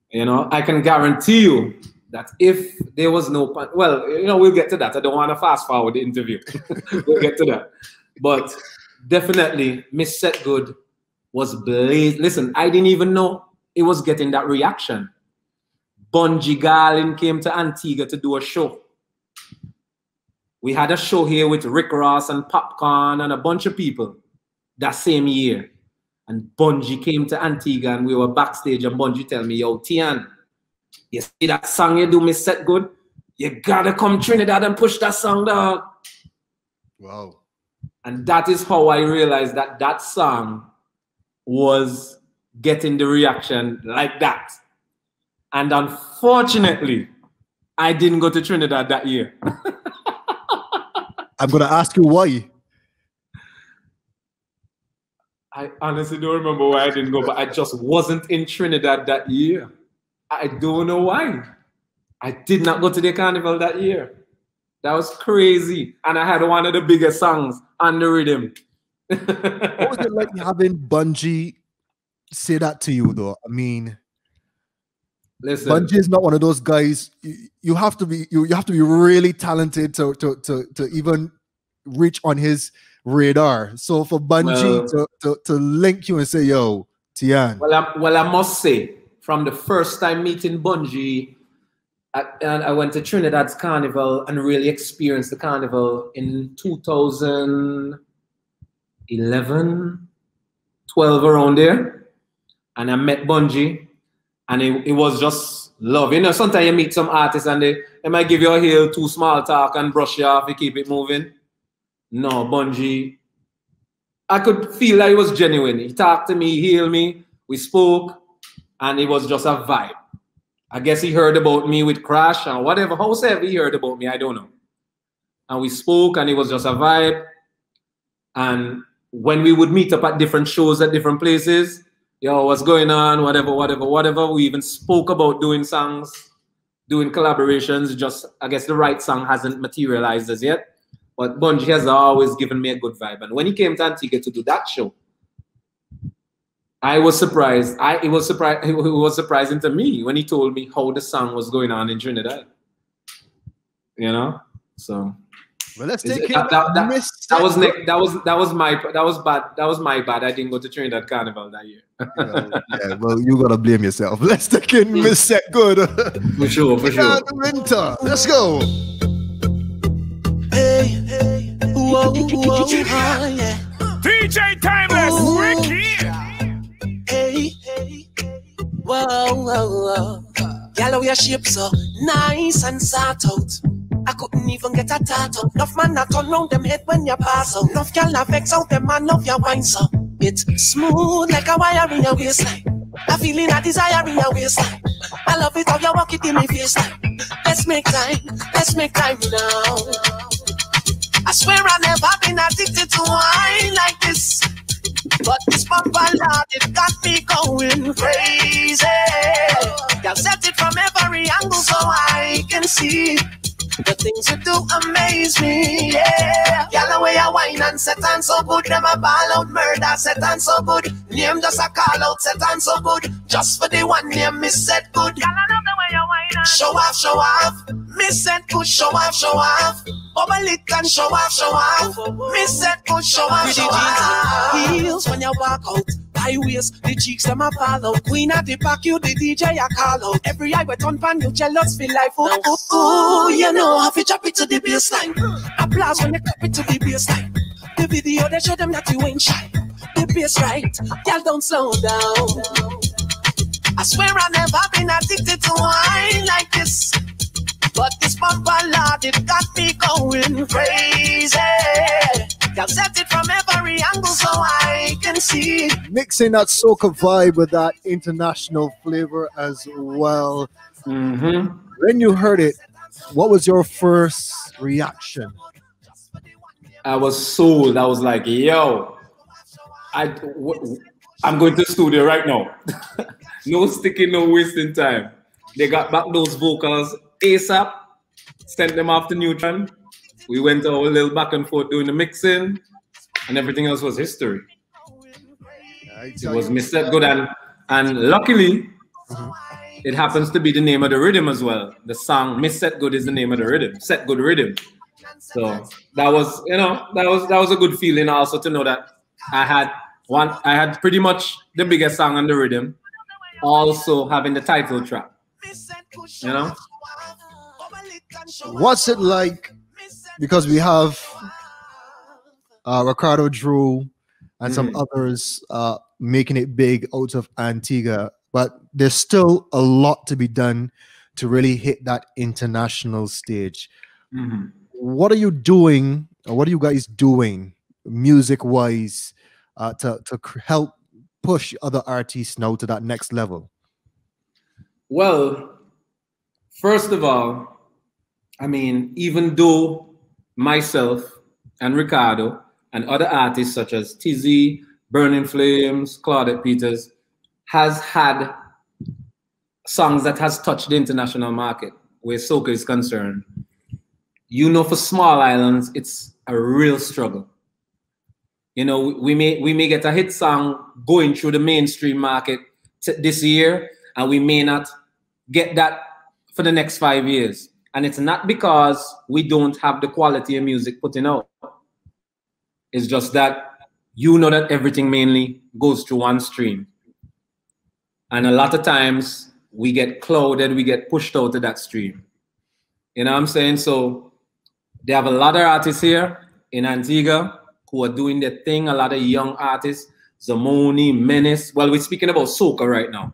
You know, I can guarantee you that if there was no... Well, you know, we'll get to that. I don't want to fast forward the interview. We'll get to that. But definitely, Miss Set Good was blazed. Listen, I didn't even know it was getting that reaction. Bungie Garlin came to Antigua to do a show We had a show here with Rick Ross and Popcorn and a bunch of people that same year. And Bungie came to Antigua and we were backstage and Bungie tell me, yo, Tian, you see that song you do, me set good? You gotta come Trinidad and push that song, dog. Wow. And that is how I realized that that song was getting the reaction like that. And unfortunately, I didn't go to Trinidad that year. I'm going to ask you why. I honestly don't remember why I didn't go, but I just wasn't in Trinidad that year. I don't know why. I did not go to the carnival that year. That was crazy. And I had one of the biggest songs on the rhythm. What was it like having Bungie say that to you, though? I mean, listen, Bungie is not one of those guys. You have to be really talented to even reach on his radar. So for Bungie to link you and say, "Yo, Tian." Well, I must say, from the first time meeting Bungie, I went to Trinidad's carnival and really experienced the carnival in 2011, 12, around there. And I met Bungie, and it was just love. You know, sometimes you meet some artists and they might give you a heel, too small talk and brush you off, you keep it moving. No, Bungie, I could feel that he was genuine. He talked to me, he healed me, we spoke, and it was just a vibe. I guess he heard about me with Crash and whatever, however he heard about me, I don't know. And we spoke and it was just a vibe. And when we would meet up at different shows at different places, yo, what's going on, whatever. We even spoke about doing songs, doing collaborations, just, I guess the right song hasn't materialized as yet. But Bungie has always given me a good vibe. And when he came to Antigua to do that show, I was surprised. It was surprising to me when he told me how the song was going on in Trinidad. You know, so. Well, let's take that was my bad. I didn't go to Trinidad Carnival that year. well, you gotta blame yourself. Let's take in Miss Set Good. For sure. Tian Winter. Let's go. Hey, whoa, yeah. DJ Timeless, Ricky. Hey, whoa. Yellow, your shape so nice and sort out. I couldn't even get a tattoo. Enough man not turn round them head when you pass out. Enough girl not vex out them man love your wine so. It's smooth like a wire in your waistline. A feeling, a desire in your waistline. I love it how you walk it in my face line. Let's make time now. I swear I never been addicted to wine like this. But this papa lad, it got me going crazy. Y'all set it from every angle so I can see. The things you do amaze me, yeah. Y'all the way I whine and set on so good. Them a ball out murder, set on so good. Name just a call out, set on so good. Just for the one name, Miss Set Good. Y'all love the way you whine and show off. Miss Set Good, show off. Bubble it and show off. Miss Set Good, show off. Heels when you walk out. High waist, the cheeks them a fall out. Queen of the pack, you the DJ a call out. Every eye wet on pan, you jealous feel like ooh, you know how to chop it to the baseline. Applause when you clap it to the baseline. The video they show them that you ain't shy. The bass right, girl don't slow down. I swear I never been addicted to wine like this. But this papa lad, it got me going crazy. Y'all set it from every angle so I can see. Mixing that soca vibe with that international flavor as well. Mm-hmm. When you heard it, what was your first reaction? I was sold. I was like, yo, I'm going to the studio right now. No sticking, no wasting time. They got back those vocals ASAP, sent them off to Neutron. We went a little back and forth doing the mixing, and everything else was history. It was Miss Set Good, and luckily, it happens to be the name of the rhythm as well. The song Miss Set Good is the name of the rhythm, Set Good Rhythm. So that was, that was a good feeling also to know that I had pretty much the biggest song on the rhythm, also having the title track. What's it like because we have Ricardo Drew and some others making it big out of Antigua, but there's still a lot to be done to really hit that international stage. What are you doing, or what are you guys doing music-wise to help push other artists now to that next level? Well, first of all, I mean, even though myself and Ricardo and other artists such as Tizzy, Burning Flames, Claudette Peters has had songs that has touched the international market where soca is concerned, you know, for small islands, it's a real struggle. You know, we may get a hit song going through the mainstream market this year, and we may not get that for the next 5 years. And it's not because we don't have the quality of music putting out. It's just that you know that everything mainly goes through one stream. And a lot of times we get clouded, we get pushed out of that stream. You know what I'm saying? So they have a lot of artists here in Antigua who are doing their thing, a lot of young artists, Zamoni, Menace. Well, we're speaking about soca right now.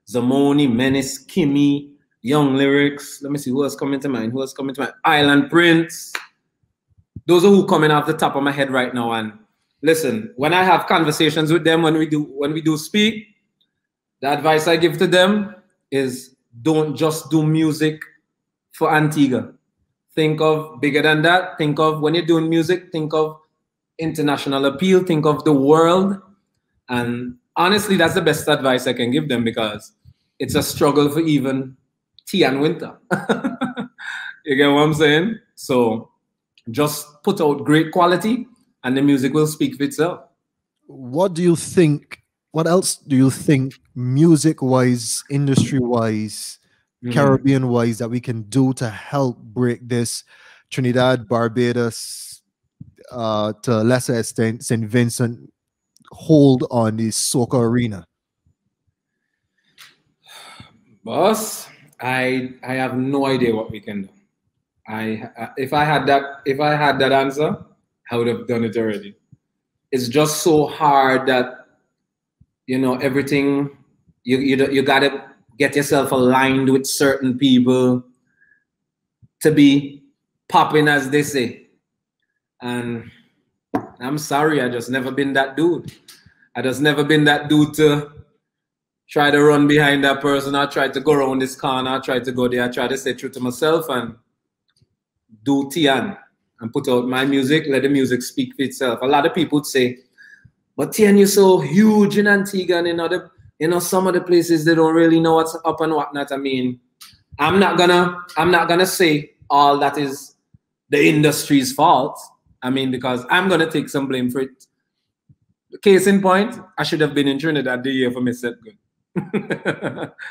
Zamoni, Menace, Kimmy, Young Lyrics. Let me see who else coming to mind. Island Prince. Those are who coming off the top of my head right now. And listen, when I have conversations with them, when we do speak, the advice I give to them is don't just do music for Antigua. Think of bigger than that. Think of, when you're doing music, think of international appeal, think of the world. And honestly, that's the best advice I can give them, because it's a struggle for even Tian Winter. You get what I'm saying? So just put out great quality and the music will speak for itself. What do you think? What else do you think, music-wise, industry-wise, Caribbean-wise, that we can do to help break this Trinidad, Barbados, to a lesser extent, St. Vincent, hold on the soca arena? Boss, I have no idea what we can do. If I had that answer, I would have done it already. It's just so hard that, you know, everything, you gotta get yourself aligned with certain people to be popping, as they say. And I'm sorry, I just never been that dude. I just never been that dude to try to run behind that person. I tried to go around this corner. I tried to go there. I tried to stay true to myself and do Tian and put out my music, let the music speak for itself. A lot of people would say, but Tian, you're so huge in Antigua and in other, you know, some of the places they don't really know what's up and whatnot. I mean, I'm not gonna say all that is the industry's fault. I mean, because I'm gonna take some blame for it. Case in point, I should have been in Trinidad the year for me set good.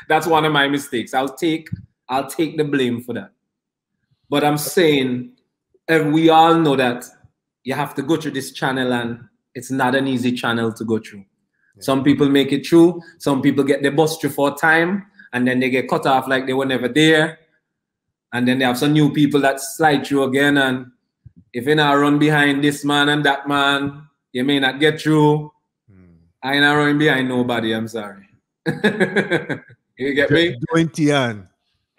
That's one of my mistakes. I'll take the blame for that. But I'm saying, we all know that you have to go through this channel, and it's not an easy channel to go through. Yeah. Some people make it through. Some people get their bus through for a time, and then they get cut off like they were never there. And then they have some new people that slide through again. And if you not run behind this man and that man, you may not get through. I ain't not running behind nobody, I'm sorry. You get me? Doing Tian.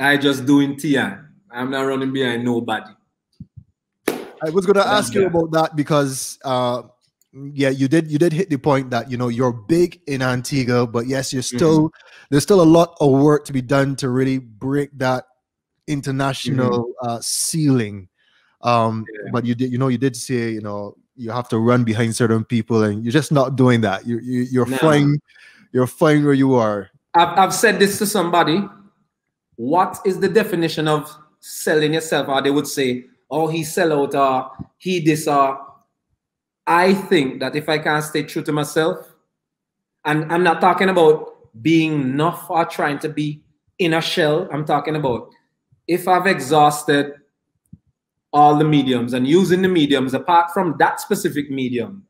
I just doing Tian. I'm not running behind nobody. I was going to ask you about that because, yeah, you did hit the point that, you know, you're big in Antigua, but yes, you're still there's still a lot of work to be done to really break that international ceiling. But you did say, you know, you have to run behind certain people, and you're just not doing that. You're fine. You're fine where you are. I've said this to somebody. What is the definition of selling yourself? Or they would say, oh, he sell out, or he this, or I think that if I can't stay true to myself, and I'm not talking about being enough or trying to be in a shell. I'm talking about if I've exhausted all the mediums and using the mediums apart from that specific medium,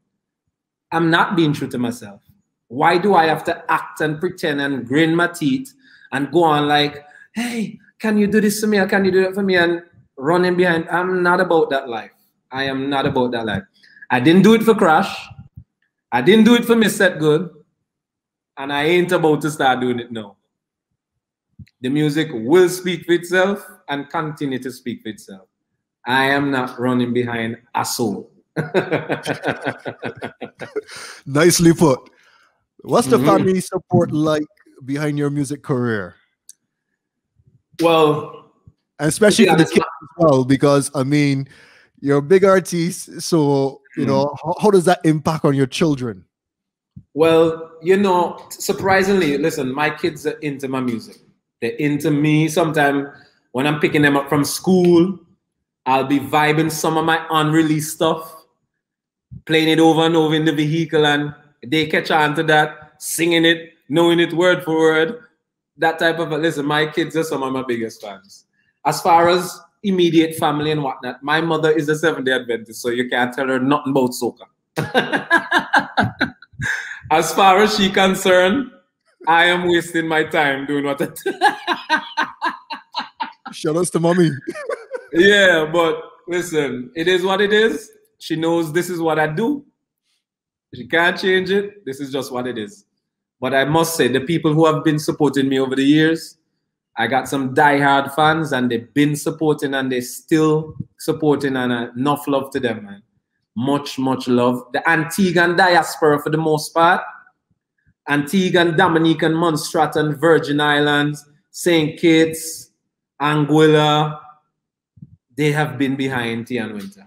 I'm not being true to myself. Why do I have to act and pretend and grin my teeth and go on like, hey, can you do this for me or can you do that for me? And running behind. I'm not about that life. I am not about that life. I didn't do it for Crash. I didn't do it for Miss Set Good. And I ain't about to start doing it now. The music will speak for itself and continue to speak for itself. I am not running behind a soul. Nicely put. What's the family support like behind your music career? Well, and especially for the kids as well, because I mean, you're a big artist, so you know how does that impact on your children? Well, you know, surprisingly, listen, my kids are into my music. They're into me. Sometimes when I'm picking them up from school, I'll be vibing some of my unreleased stuff, playing it over and over in the vehicle, and they catch on to that, singing it, knowing it word for word. That type of, listen, my kids are some of my biggest fans. As far as immediate family and whatnot, my mother is a Seventh-day Adventist, so you can't tell her nothing about soca. As far as she's concerned, I am wasting my time doing what I do. Shout outs to mommy. Yeah, but listen, it is what it is. She knows this is what I do. She can't change it. This is just what it is. But I must say, the people who have been supporting me over the years, I got some diehard fans, and they've been supporting, and they're still supporting, and enough love to them, man. Much, much love. The Antiguan diaspora, for the most part, Antiguan, Dominican, Montserrat, and Virgin Islands, St. Kitts, Anguilla, they have been behind Tian Winter.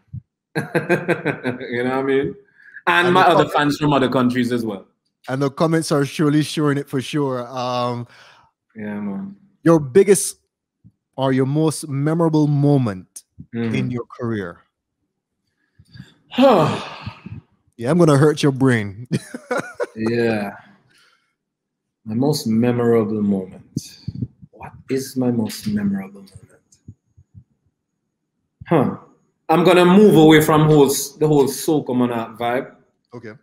You know what I mean? And my other fans from other countries as well. And the comments are surely showing it for sure. Yeah, man. Your biggest or your most memorable moment in your career? Yeah, I'm gonna hurt your brain. Yeah. My most memorable moment. What is my most memorable moment? I'm gonna move away from the whole soca monarch vibe. Okay.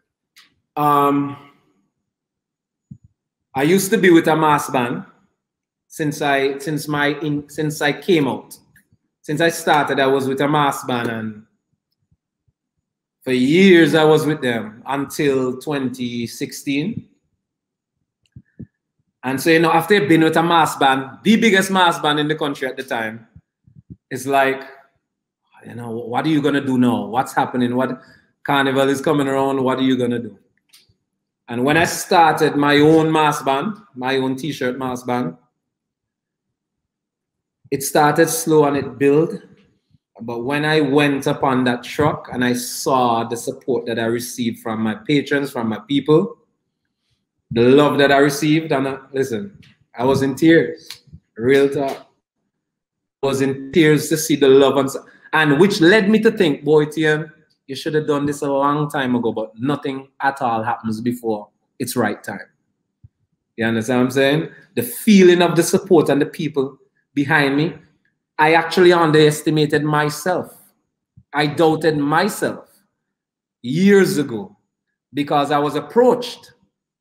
I used to be with a mass band since I came out. Since I started, I was with a mass band, and for years I was with them until 2016. And so, you know, after being with a mass band, the biggest mass band in the country at the time, it's like, you know, what are you gonna do now? What's happening? What carnival is coming around? What are you gonna do? And when I started my own mass band, my own t-shirt mass band, it started slow and it built. But when I went upon that truck and I saw the support that I received from my patrons, from my people, the love that I received, and listen, I was in tears, real talk. I was in tears to see the love, and which led me to think, boy, Tian, you should have done this a long time ago, but nothing at all happens before it's right time. You understand what I'm saying? The feeling of the support and the people behind me, I actually underestimated myself. I doubted myself years ago because I was approached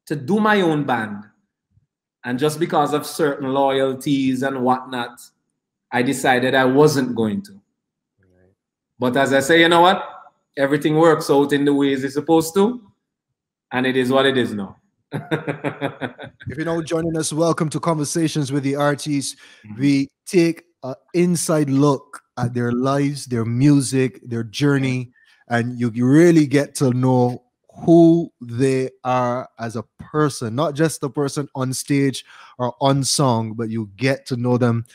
to do my own band. And just because of certain loyalties and whatnot, I decided I wasn't going to. Right. But as I say, you know what? Everything works out in the ways it's supposed to. And it is what it is now. If you're now joining us, welcome to Conversations with the Artists. We take an inside look at their lives, their music, their journey, and you really get to know who they are as a person, not just the person on stage or on song, but you get to know them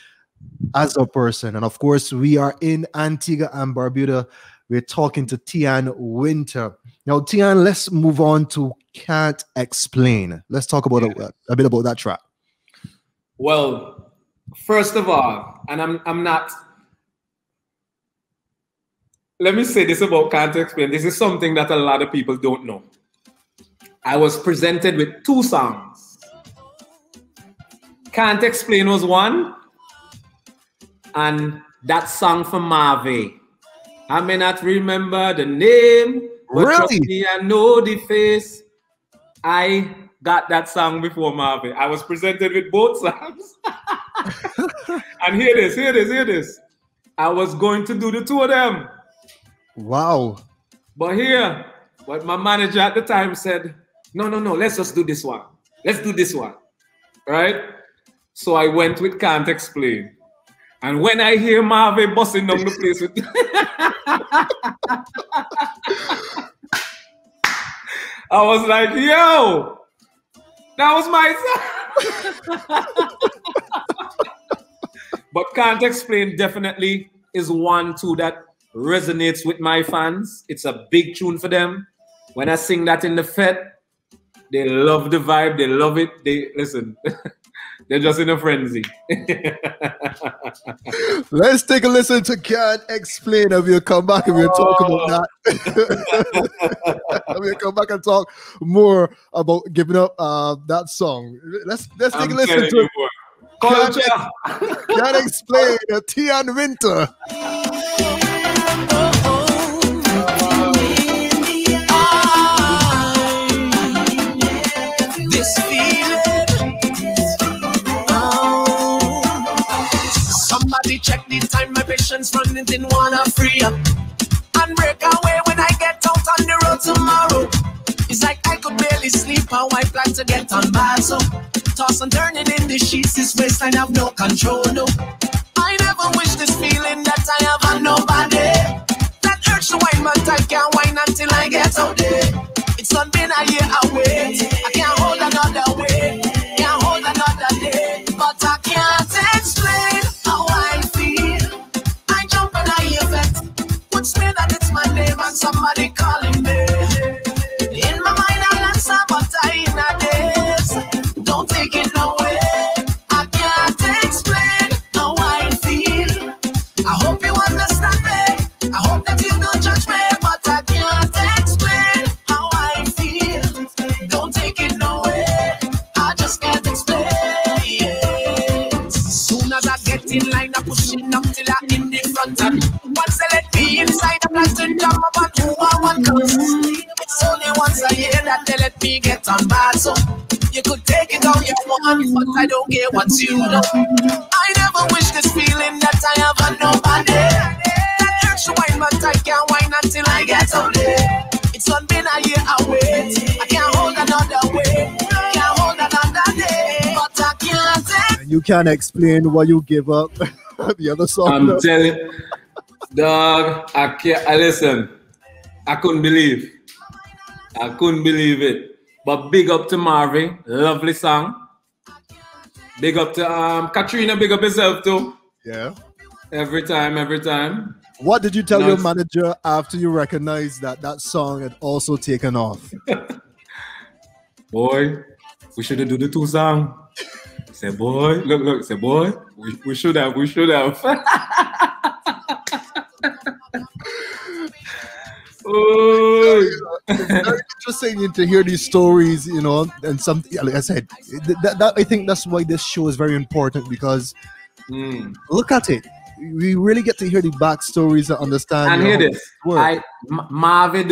as a person. And of course, we are in Antigua and Barbuda. We're talking to Tian Winter. Now, Tian, let's move on to Can't Explain. Let's talk about a bit about that track. Well, first of all, and I'm not, let me say this about Can't Explain. This is something that a lot of people don't know. I was presented with 2 songs. Can't Explain was one, and that song from Marvey. I may not remember the name, but trust me, I know the face. I got that song before Marvey. I was presented with both songs. And hear this. I was going to do the two of them. Wow. But my manager at the time said, no, let's just do this one. Let's do this one. Right? So I went with Can't Explain. And when I hear Marvin busting down the place with I was like, yo, that was my song. But Can't Explain definitely is one too that resonates with my fans. It's a big tune for them. When I sing that in the Fed, they love the vibe. They love it. They listen. They're just in a frenzy. Let's take a listen to Can't Explain, and we'll come back and we'll talk about that. We'll come back and talk more about giving up that song. Let's take a listen to Can't Explain, Tian Winter. Check the time, my patience running, didn't wanna free up and break away when I get out on the road tomorrow. It's like I could barely sleep, how I plan to get on bad, so toss and turning in the sheets, this waistline have no control, no. I never wish this feeling that I have on nobody. That urge to wine, but I can't wine until I get out there. It's not been a year away, I can't hold another way, can't hold another day, but I can't explain how I feel. I jump and I effect. What's me that it's my name and somebody calling me? In my mind I'll answer, but I in a daze. Don't take it away. I can't explain how I feel. I hope you understand me. I hope that you don't judge me, but I can't explain how I feel. Don't take it away. I just can't explain. Soon as I get in line, I'm pushing up till I'm in the front of me. Once they let me inside, I'm like to jump up and who I want comes. It's only once a year that they let me get on bad, so you could take it all you want, but I don't care what you know. I never wish this feeling that I have on nobody. That urge to wine, but I can't wine until I get on there. It's not been a year away. I can't hold another way. Can't hold another day, but I can't. And you can't explain why you give up the other song. I'm telling you, dog, I can't. Listen, I couldn't believe it. But big up to Marvin, lovely song. Big up to Katrina, big up yourself too. Yeah. Every time. What did you tell your manager after you recognized that that song had also taken off? Boy, we should have do the two songs. Say, boy, look, say, boy, we should have. It's very interesting to hear these stories, you know, and something like I said, that I think that's why this show is very important, because look at it. We really get to hear the backstories and understand. And hear this. Marvin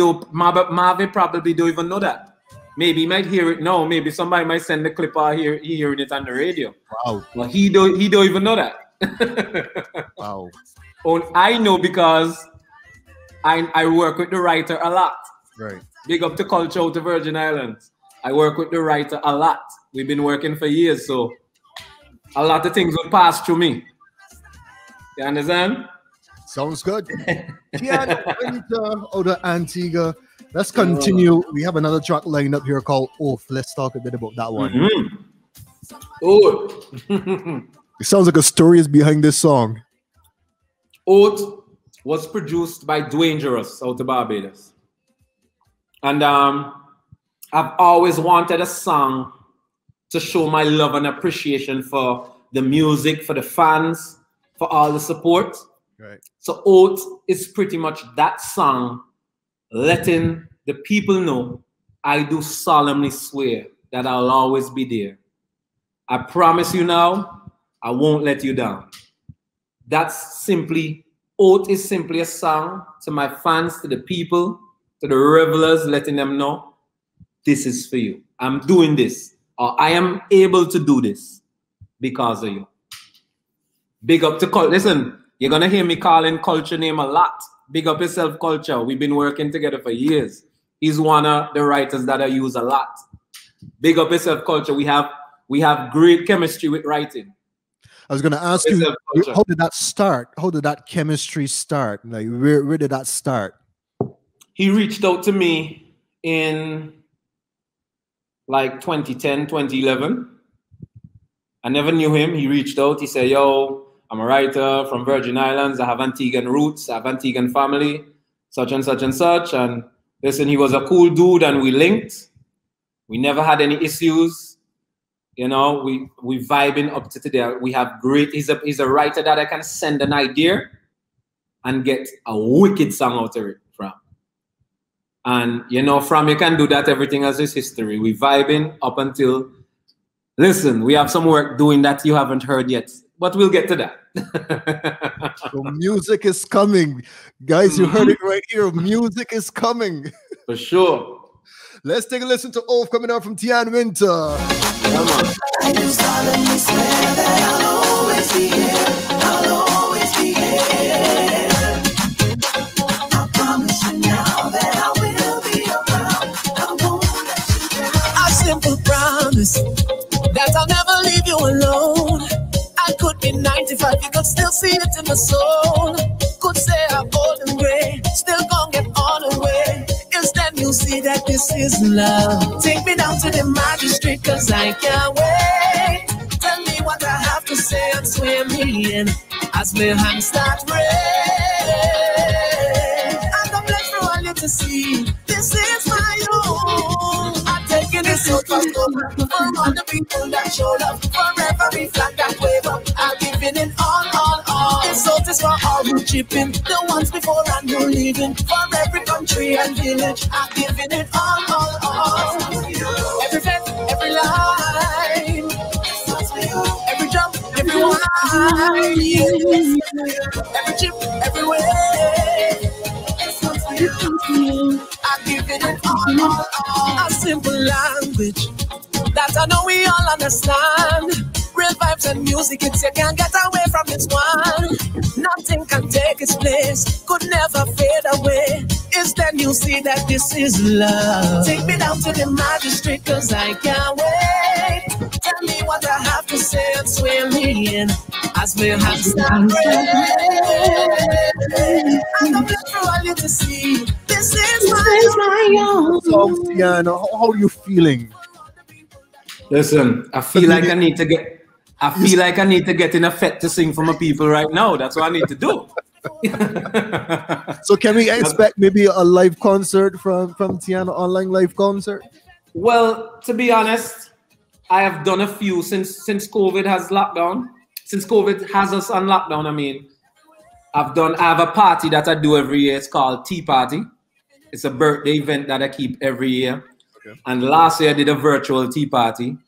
probably don't even know that. Maybe he might hear it now. Maybe somebody might send the clip out here, hearing it on the radio. Wow. Well, he don't even know that. Wow. I know because I work with the writer a lot. Right. Big up to culture out to Virgin Islands. I work with the writer a lot. We've been working for years, so a lot of things will pass through me. You understand? Sounds good. Tian Winter out of Antigua. Let's continue. We have another track lined up here called Oath. Let's talk a bit about that one. Oath. It sounds like a story is behind this song. Oath was produced by Dangerous out of Barbados. And I've always wanted a song to show my love and appreciation for the music, for the fans, for all the support. Right. So Oath is pretty much that song letting the people know I do solemnly swear that I'll always be there. I promise you now, I won't let you down. That's simply, Oath is simply a song to my fans, to the people, to the revelers, letting them know this is for you. I'm doing this, or I am able to do this because of you. Big up to listen, You're going to hear me calling Culture name a lot. Big up yourself, Culture. We've been working together for years. He's one of the writers that I use a lot. Big up yourself, Culture. We have great chemistry with writing. I was going to ask you, how did that start? How did that chemistry start? Like, where did that start? He reached out to me in like 2010, 2011. I never knew him. He reached out. He said, yo, I'm a writer from Virgin Islands. I have Antiguan roots. I have Antiguan family, such and such and such. And listen, he was a cool dude and we linked. We never had any issues. You know, we vibing up to today. We have great, he's a writer that I can send an idea and get a wicked song out of it from. And, you know, from you can do that, everything else is history. We vibing up until, listen, we have some work doing that you haven't heard yet, but we'll get to that. So music is coming. Guys, you heard it right here. Music is coming. For sure. Let's take a listen to Oath coming out from Tian Winter. Come on. I do solemnly swear that I'll always be here. I'll always be here. I promise you now that I will be around. I won't let you down. A simple promise that I'll never leave you alone. I could be 95, you could still see it in my soul. Could say I'm old and gray, still gonna get on the way. Instead you'll see that this is love. Take me down to the magistrate, cause I can't wait. Tell me what I have to say and sway me in as my hands start rain. And I'm left for all you to see. This is my own. I'm taking this out for all the people that showed up, for every flag that wave up. I'm giving it all. This out is for all who chip in, the ones before and who leaving. For every country and village, I'm giving it all. Every faith, every line, every jump, every wine, every chip, every way. I'm giving it all. A simple language that I know we all understand. Real vibes and music, it's you can't get away from its one. Nothing can take its place, could never fade away. Instead you see that this is love. Take me down to the magistrate, cause I can't wait. Tell me what I have to say and sway me in as my hands start rain. And I'm left for all you to see. This is my own. So, Tiana, how are you feeling? Listen, I feel like I need to get in a fet to sing for my people right now. That's what I need to do. So can we expect maybe a live concert from Tiana, online live concert? Well, to be honest, I have done a few since COVID has lockdown. Since COVID has us on lockdown, I mean, I have a party that I do every year. It's called Tea Party. It's a birthday event that I keep every year. Okay. And last year I did a virtual tea party.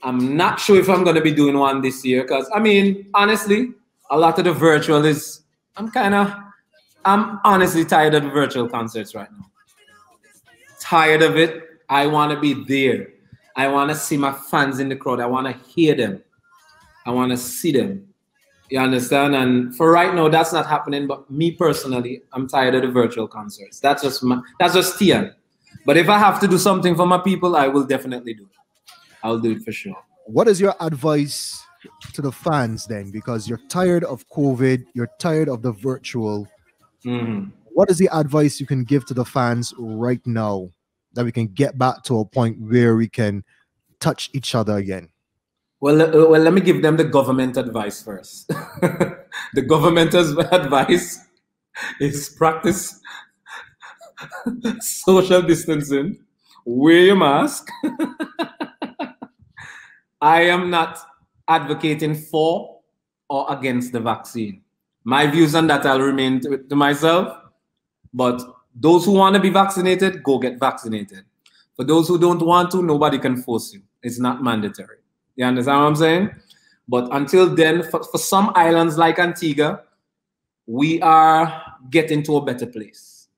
I'm not sure if I'm going to be doing one this year because, I mean, honestly, a lot of the virtual is, I'm honestly tired of the virtual concerts right now. Tired of it. I want to be there. I want to see my fans in the crowd. I want to hear them. I want to see them. You understand? And for right now, that's not happening. But me personally, I'm tired of the virtual concerts. That's just Tian. But if I have to do something for my people, I will definitely do it. I'll do it for sure. What is your advice to the fans then? Because you're tired of COVID, you're tired of the virtual. Mm-hmm. What is the advice you can give to the fans right now that we can get back to a point where we can touch each other again? Well, let me give them the government advice first. The government advice is practice social distancing, wear your mask. I am not advocating for or against the vaccine. My views on that I'll remain to myself. But those who want to be vaccinated, go get vaccinated. For those who don't want to, nobody can force you. It's not mandatory. You understand what I'm saying? But until then, for some islands like Antigua, we are getting to a better place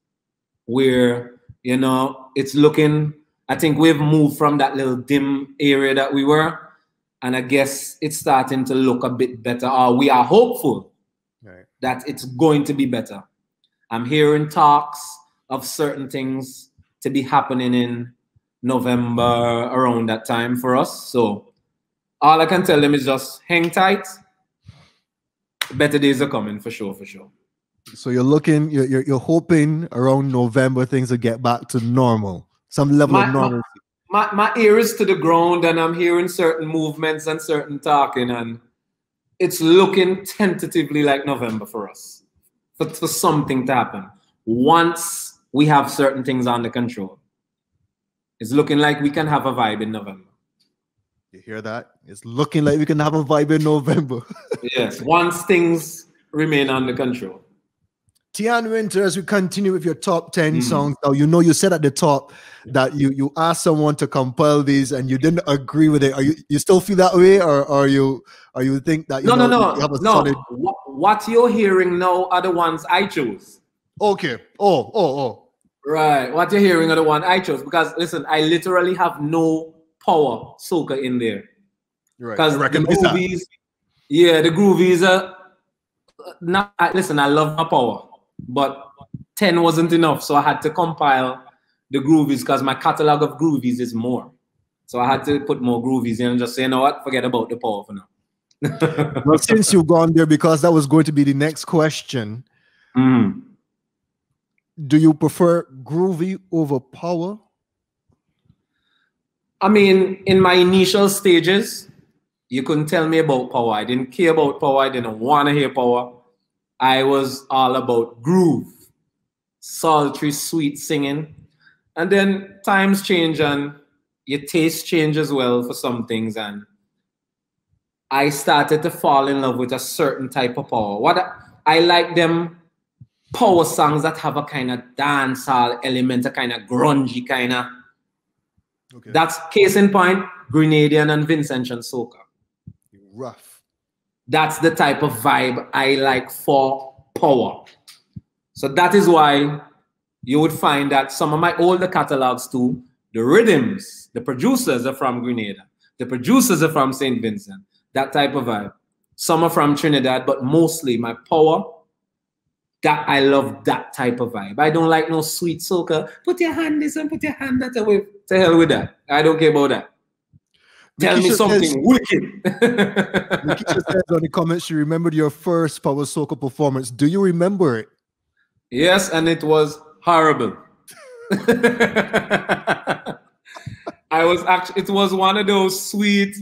where, you know, it's looking, I think we've moved from that little dim area that we were. And I guess it's starting to look a bit better. We are hopeful. Right. that it's going to be better. I'm hearing talks of certain things to be happening in November around that time for us. So all I can tell them is just hang tight. Better days are coming for sure, for sure. So you're looking, you're hoping around November things will get back to normal, some level of normalcy. My ear is to the ground, and I'm hearing certain movements and certain talking, and it's looking tentatively like November for us, for something to happen. Once we have certain things under control, it's looking like we can have a vibe in November. You hear that? It's looking like we can have a vibe in November. Yes, once things remain under control. Tian Winter, as we continue with your top 10 songs, now you know you said at the top that you asked someone to compile these and you didn't agree with it. Are you still feel that way, or you think that you have a solid... What you're hearing now are the ones I chose. Okay. Oh. Right. What you're hearing are the one I chose, because listen, I literally have no power soca in there. Right. Because the groovies, the groovies are not. Listen, I love my power, but 10 wasn't enough, so I had to compile the groovies because my catalog of groovies is more. So I had to put more groovies in and just say, you know what, forget about the power for now. Well, since you've gone there, because that was going to be the next question. Do you prefer groovy over power? I mean, in my initial stages, you couldn't tell me about power. I didn't care about power. I didn't want to hear power. I was all about groove, sultry, sweet singing. And then times change and your taste change as well for some things. And I started to fall in love with a certain type of power. I like them power songs that have a kind of dancehall element, a kind of grungy kind of. Okay. That's case in point, Grenadian and Vincentian soca. Rough. That's the type of vibe I like for power. So that is why you would find that some of my older catalogs too, the rhythms, the producers are from Grenada. The producers are from St. Vincent. That type of vibe. Some are from Trinidad, but mostly my power, that I love that type of vibe. I don't like no sweet soca. Put your hand this and put your hand that away. To hell with that. I don't care about that. Tell me something wicked. Nikisha says on the comments she remembered your first Power Soca performance. Do you remember it? Yes, and it was horrible. It was one of those sweet,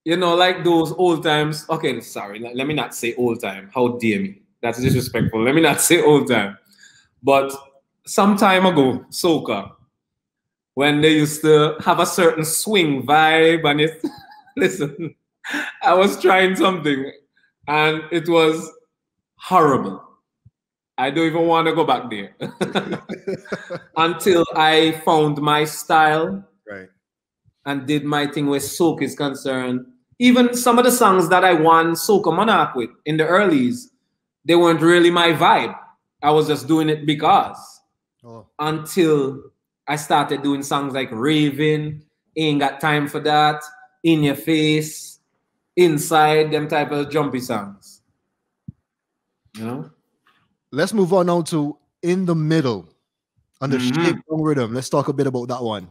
like those old times. Okay, sorry, let me not say old time. How dare me? That's disrespectful. Let me not say old time. But some time ago, soca, when they used to have a certain swing vibe, and listen, I was trying something and it was horrible. I don't even want to go back there. Until I found my style, right, and did my thing where soca is concerned. Even some of the songs that I won Soca Monarch with in the earlies, they weren't really my vibe. I was just doing it because. Until I started doing songs like Raving, Ain't Got Time for That, In Your Face, Inside, them type of jumpy songs. Let's move on now to In the Middle, on the Shakedown Rhythm. Let's talk a bit about that one.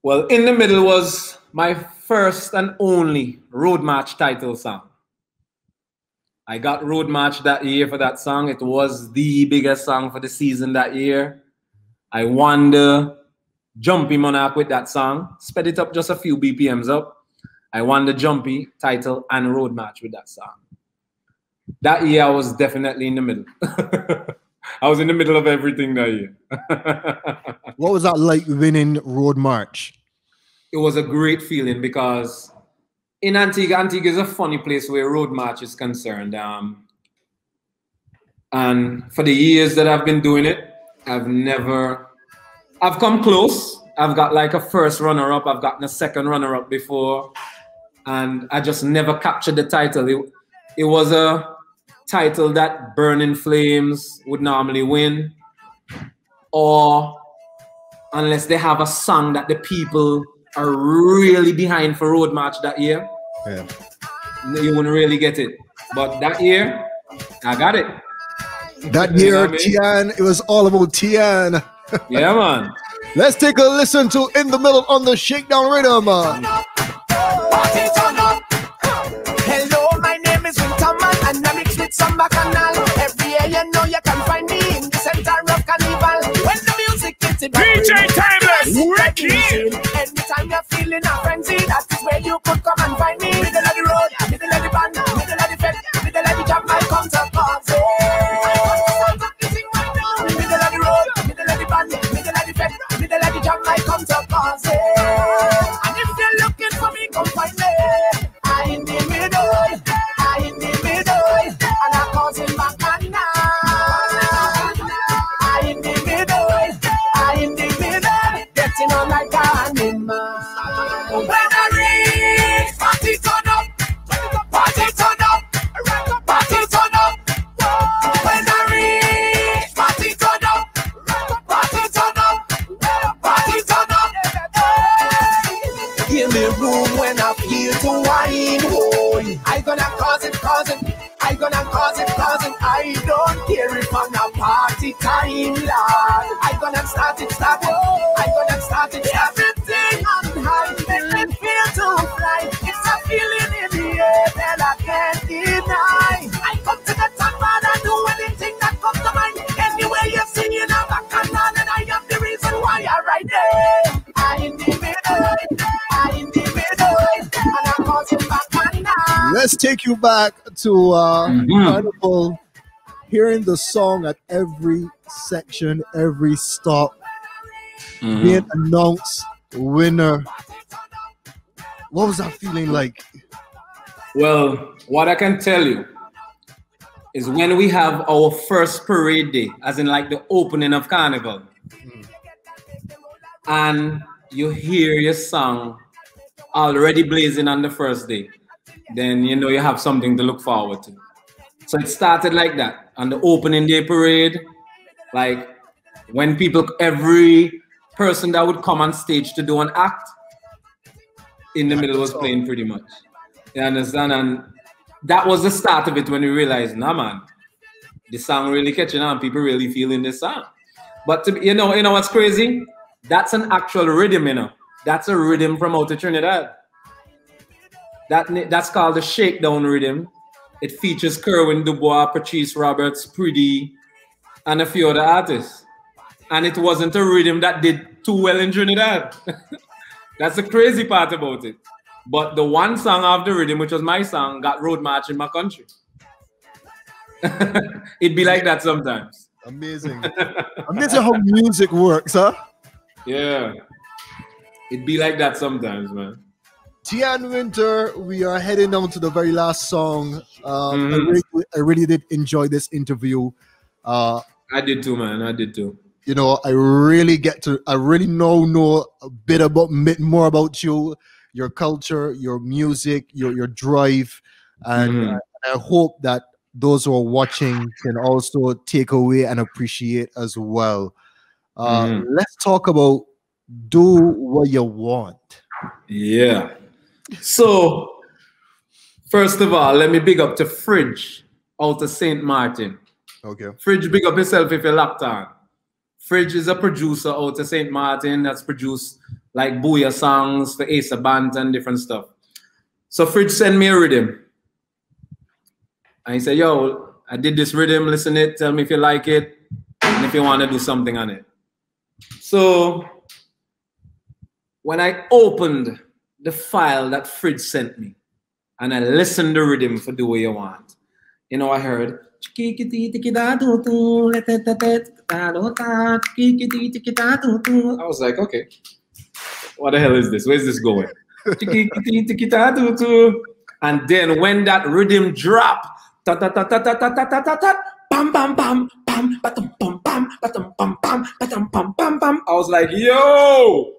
Well, In the Middle was my first and only road march title song. I got road march that year for that song. It was the biggest song for the season that year. I won the Jumpy Monarch with that song. Sped it up just a few BPMs up. I won the Jumpy title and road march with that song. That year, I was definitely in the middle. I was in the middle of everything that year. What was that like winning road march? It was a great feeling because in Antigua is a funny place where road march is concerned. And for the years that I've been doing it, I've come close. I've got like a first runner-up. I've gotten a second runner-up before. And I just never captured the title. It was a title that Burning Flames would normally win. Or unless they have a song that the people are really behind for road march that year. Yeah. you wouldn't really get it. But that year, I got it. That year, Tian, it was all about Tian. Yeah, man. Let's take a listen to In the Middle on the Shakedown Rhythm. Hello, my name is Winter Man, and I mix with some bacchanal. Every year you know you can find me in the center of carnival. When the music hits it, DJ Timeless, Ricky. Anytime you're feeling a frenzy, that is where you could come and find me. Middle of the road, middle of the band, middle of the fed, middle of the jam, I come to party. Middle of the road, middle of the band, middle of the fed, middle of the jam, I come to party. And if you're looking for me, come find me. I in the middle, and I'm causing my canal. I in the middle, getting on like an animal. When I reach, party turn up, party turn up, party turn up. When I reach, party turn up, party turn up, party turn up. Give me room when I feel to wine. I gonna cause it, I gonna cause it. I don't care if I'm a party time, lad. I gonna start it. I gonna start it. Everything on high, make me feel to fly. It's a feeling in the air that I can't deny. I come to the top and I do anything that comes to mind. Anyway, you're singing a bacchanal, and I am the reason why I ride there. I in the middle, and I'm causing bacchanal. Let's take you back to Carnival, hearing the song at every section, every stop, being announced winner. What was that feeling like? Well, what I can tell you is when we have our first parade day, as in like the opening of Carnival, and you hear your song already blazing on the first day, then you know you have something to look forward to. So it started like that on the opening day parade, like when people, every person that would come on stage to do an act, in the middle was playing pretty much. You understand? And that was the start of it when we realized, nah man, the song really catching on, people really feeling this song. But to, you know what's crazy? That's an actual rhythm, you know. That's a rhythm from out of Trinidad. That's called the Shakedown Rhythm. It features Kerwin Dubois, Patrice Roberts, Pretty, and a few other artists. And it wasn't a rhythm that did too well in Trinidad. That's the crazy part about it. But the one song of the rhythm, which was my song, got road march in my country. It'd be like that sometimes. Amazing. Amazing how music works, huh? Yeah. It'd be like that sometimes, man. Tian Winter, we are heading down to the very last song. I really did enjoy this interview. I did too, man. I did too. You know, I really know a bit more about you, your culture, your music, your drive, and I hope that those who are watching can also take away and appreciate as well. Let's talk about Do What You Want. Yeah. So, first of all, let me big up to Fridge out of St. Martin. Okay. Fridge, big up yourself if you're locked on. Fridge is a producer out of St. Martin that's produced like Booyah songs for Ace of Band and different stuff. So Fridge sent me a rhythm. And he said, yo, I did this rhythm, listen it, tell me if you like it, and if you want to do something on it. So when I opened the file that Fridge sent me, and I listened to the rhythm for Do What You Want, you know, I heard, I was like, okay, what the hell is this? Where's this going? And then when that rhythm dropped, bam bam bam bam bam bam bam bam bam bam bam bam bam, I was like, yo,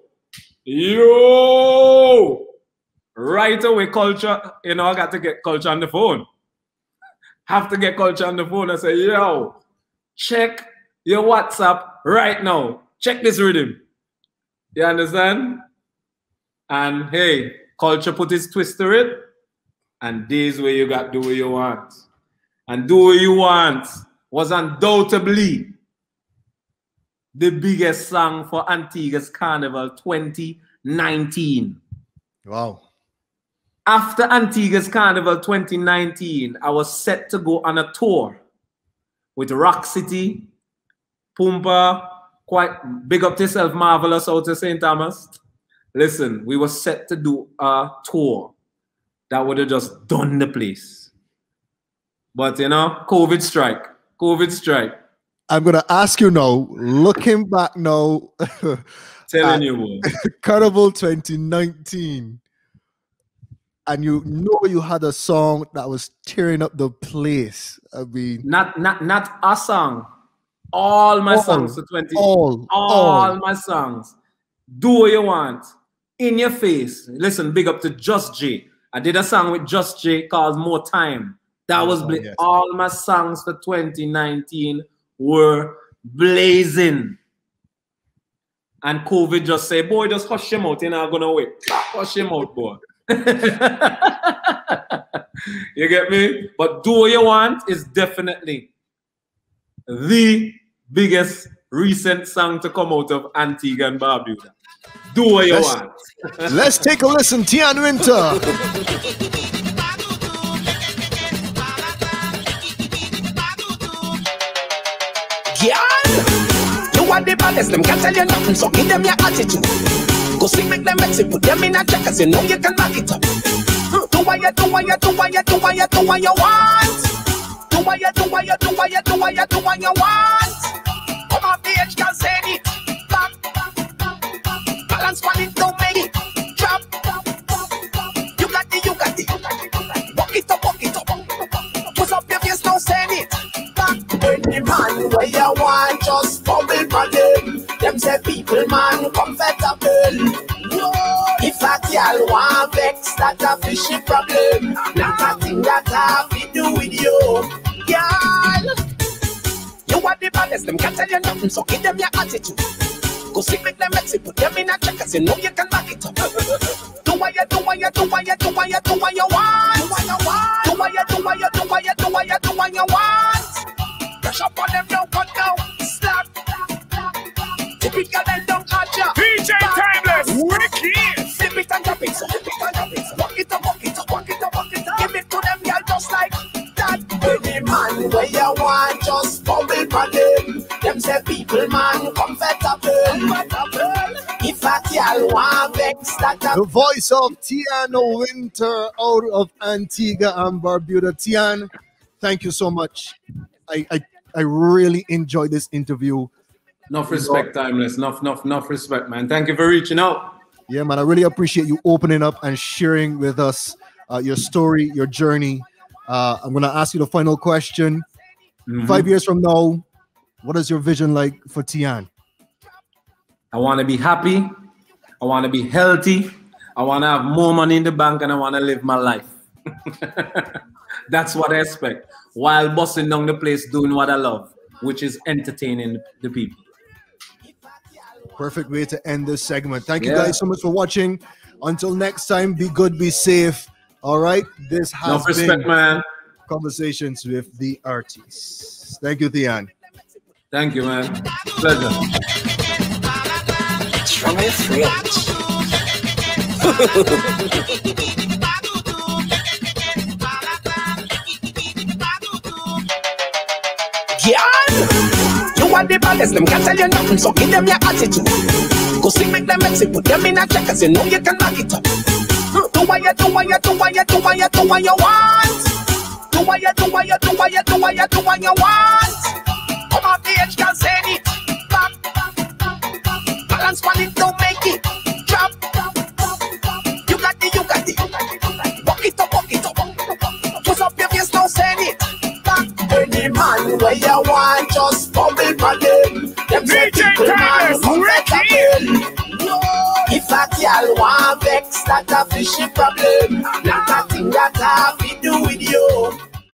right away, Culture, you know, I got to get Culture on the phone. Have to get Culture on the phone and say, yo, check your WhatsApp right now. Check this rhythm. You understand? And hey, Culture put his twist to it. and days where you got Do What You Want. And Do What You Want was undoubtedly the biggest song for Antigua's Carnival 2019. Wow. After Antigua's Carnival 2019, I was set to go on a tour with Rock City, Pumpa, quite big up to yourself, Marvelous out to St. Thomas. Listen, we were set to do a tour that would have just done the place. But you know, COVID strike. I'm gonna ask you now, looking back now, telling you what. Carnival 2019, and you know you had a song that was tearing up the place. I mean, not a song. All my songs for 20. All my songs. Do What You Want. In Your Face. Listen, big up to Just J. I did a song with Just J called More Time. That was yes. All my songs for 2019 were blazing. And COVID just say, boy, just hush him out. You're not gonna wait. Hush him out, boy. You get me? But Do What You Want is definitely the biggest recent song to come out of Antigua and Barbuda. Do What You Want. Let's take a listen. Tian Winter. You are the baddest, them can't tell you nothing, so give them your attitude. Go see, make them mix it, put them in a check, cause you know you can back it up. Do what you want. Do what you want. Come off the edge, girl, say it. Back. Balance on it, don't make it. Drop. You got it. Walk it up. Put up your face, don't send it. Back. Any man where you want, just fumble for them. Them say people, man, comfortable. No. If a girl want vex, that's a fishy problem. Not a thing that have to do with you. Girl, you are the baddest, them can't tell you nothing, so give them your attitude. Go see, make them mix it, put them in a check, cause you know you can back it up. Do what you want. Do what you want. Brush up on them, don't cut down. Slap. Typical and don't catch ya. DJ Timeless, wicked. Flip it and drop it, so flip it and drop it. Walk it up. Give it to them, girl, just like that. Any man where you want, just fumble for them. Them say people, man, comfortable. If a girl want vex, that's the voice of Tian Winter out of Antigua and Barbuda. Tian, thank you so much. I really enjoyed this interview. Enough respect, Timeless. Enough respect, man. Thank you for reaching out. Yeah, man. I really appreciate you opening up and sharing with us your story, your journey. I'm going to ask you the final question. 5 years from now, what is your vision like for Tian? I want to be happy. I want to be healthy. I want to have more money in the bank, and I want to live my life. That's what I expect. While busting down the place, doing what I love, which is entertaining the people. Perfect way to end this segment. Thank you guys so much for watching. Until next time, be good, be safe. All right. This has been man. Conversations with the Artists. Thank you, Tian. Thank you, man. Pleasure. from his fridge. You are the baddest, them can't tell you nothing, so give them your attitude. Go see, make them mix it, put them in a check, cause you know you can back it up. Do what you want. Do what you want. Come off the edge, can't say it. Back. Balance on it, don't make it. Drop. You got it. Walk it up. Put up your face, don't send it. Back. Any man where you want, just fumble for them. Them say people man, come back again. If a girl want vex, that's a fishy problem. Not a thing that have to do with you.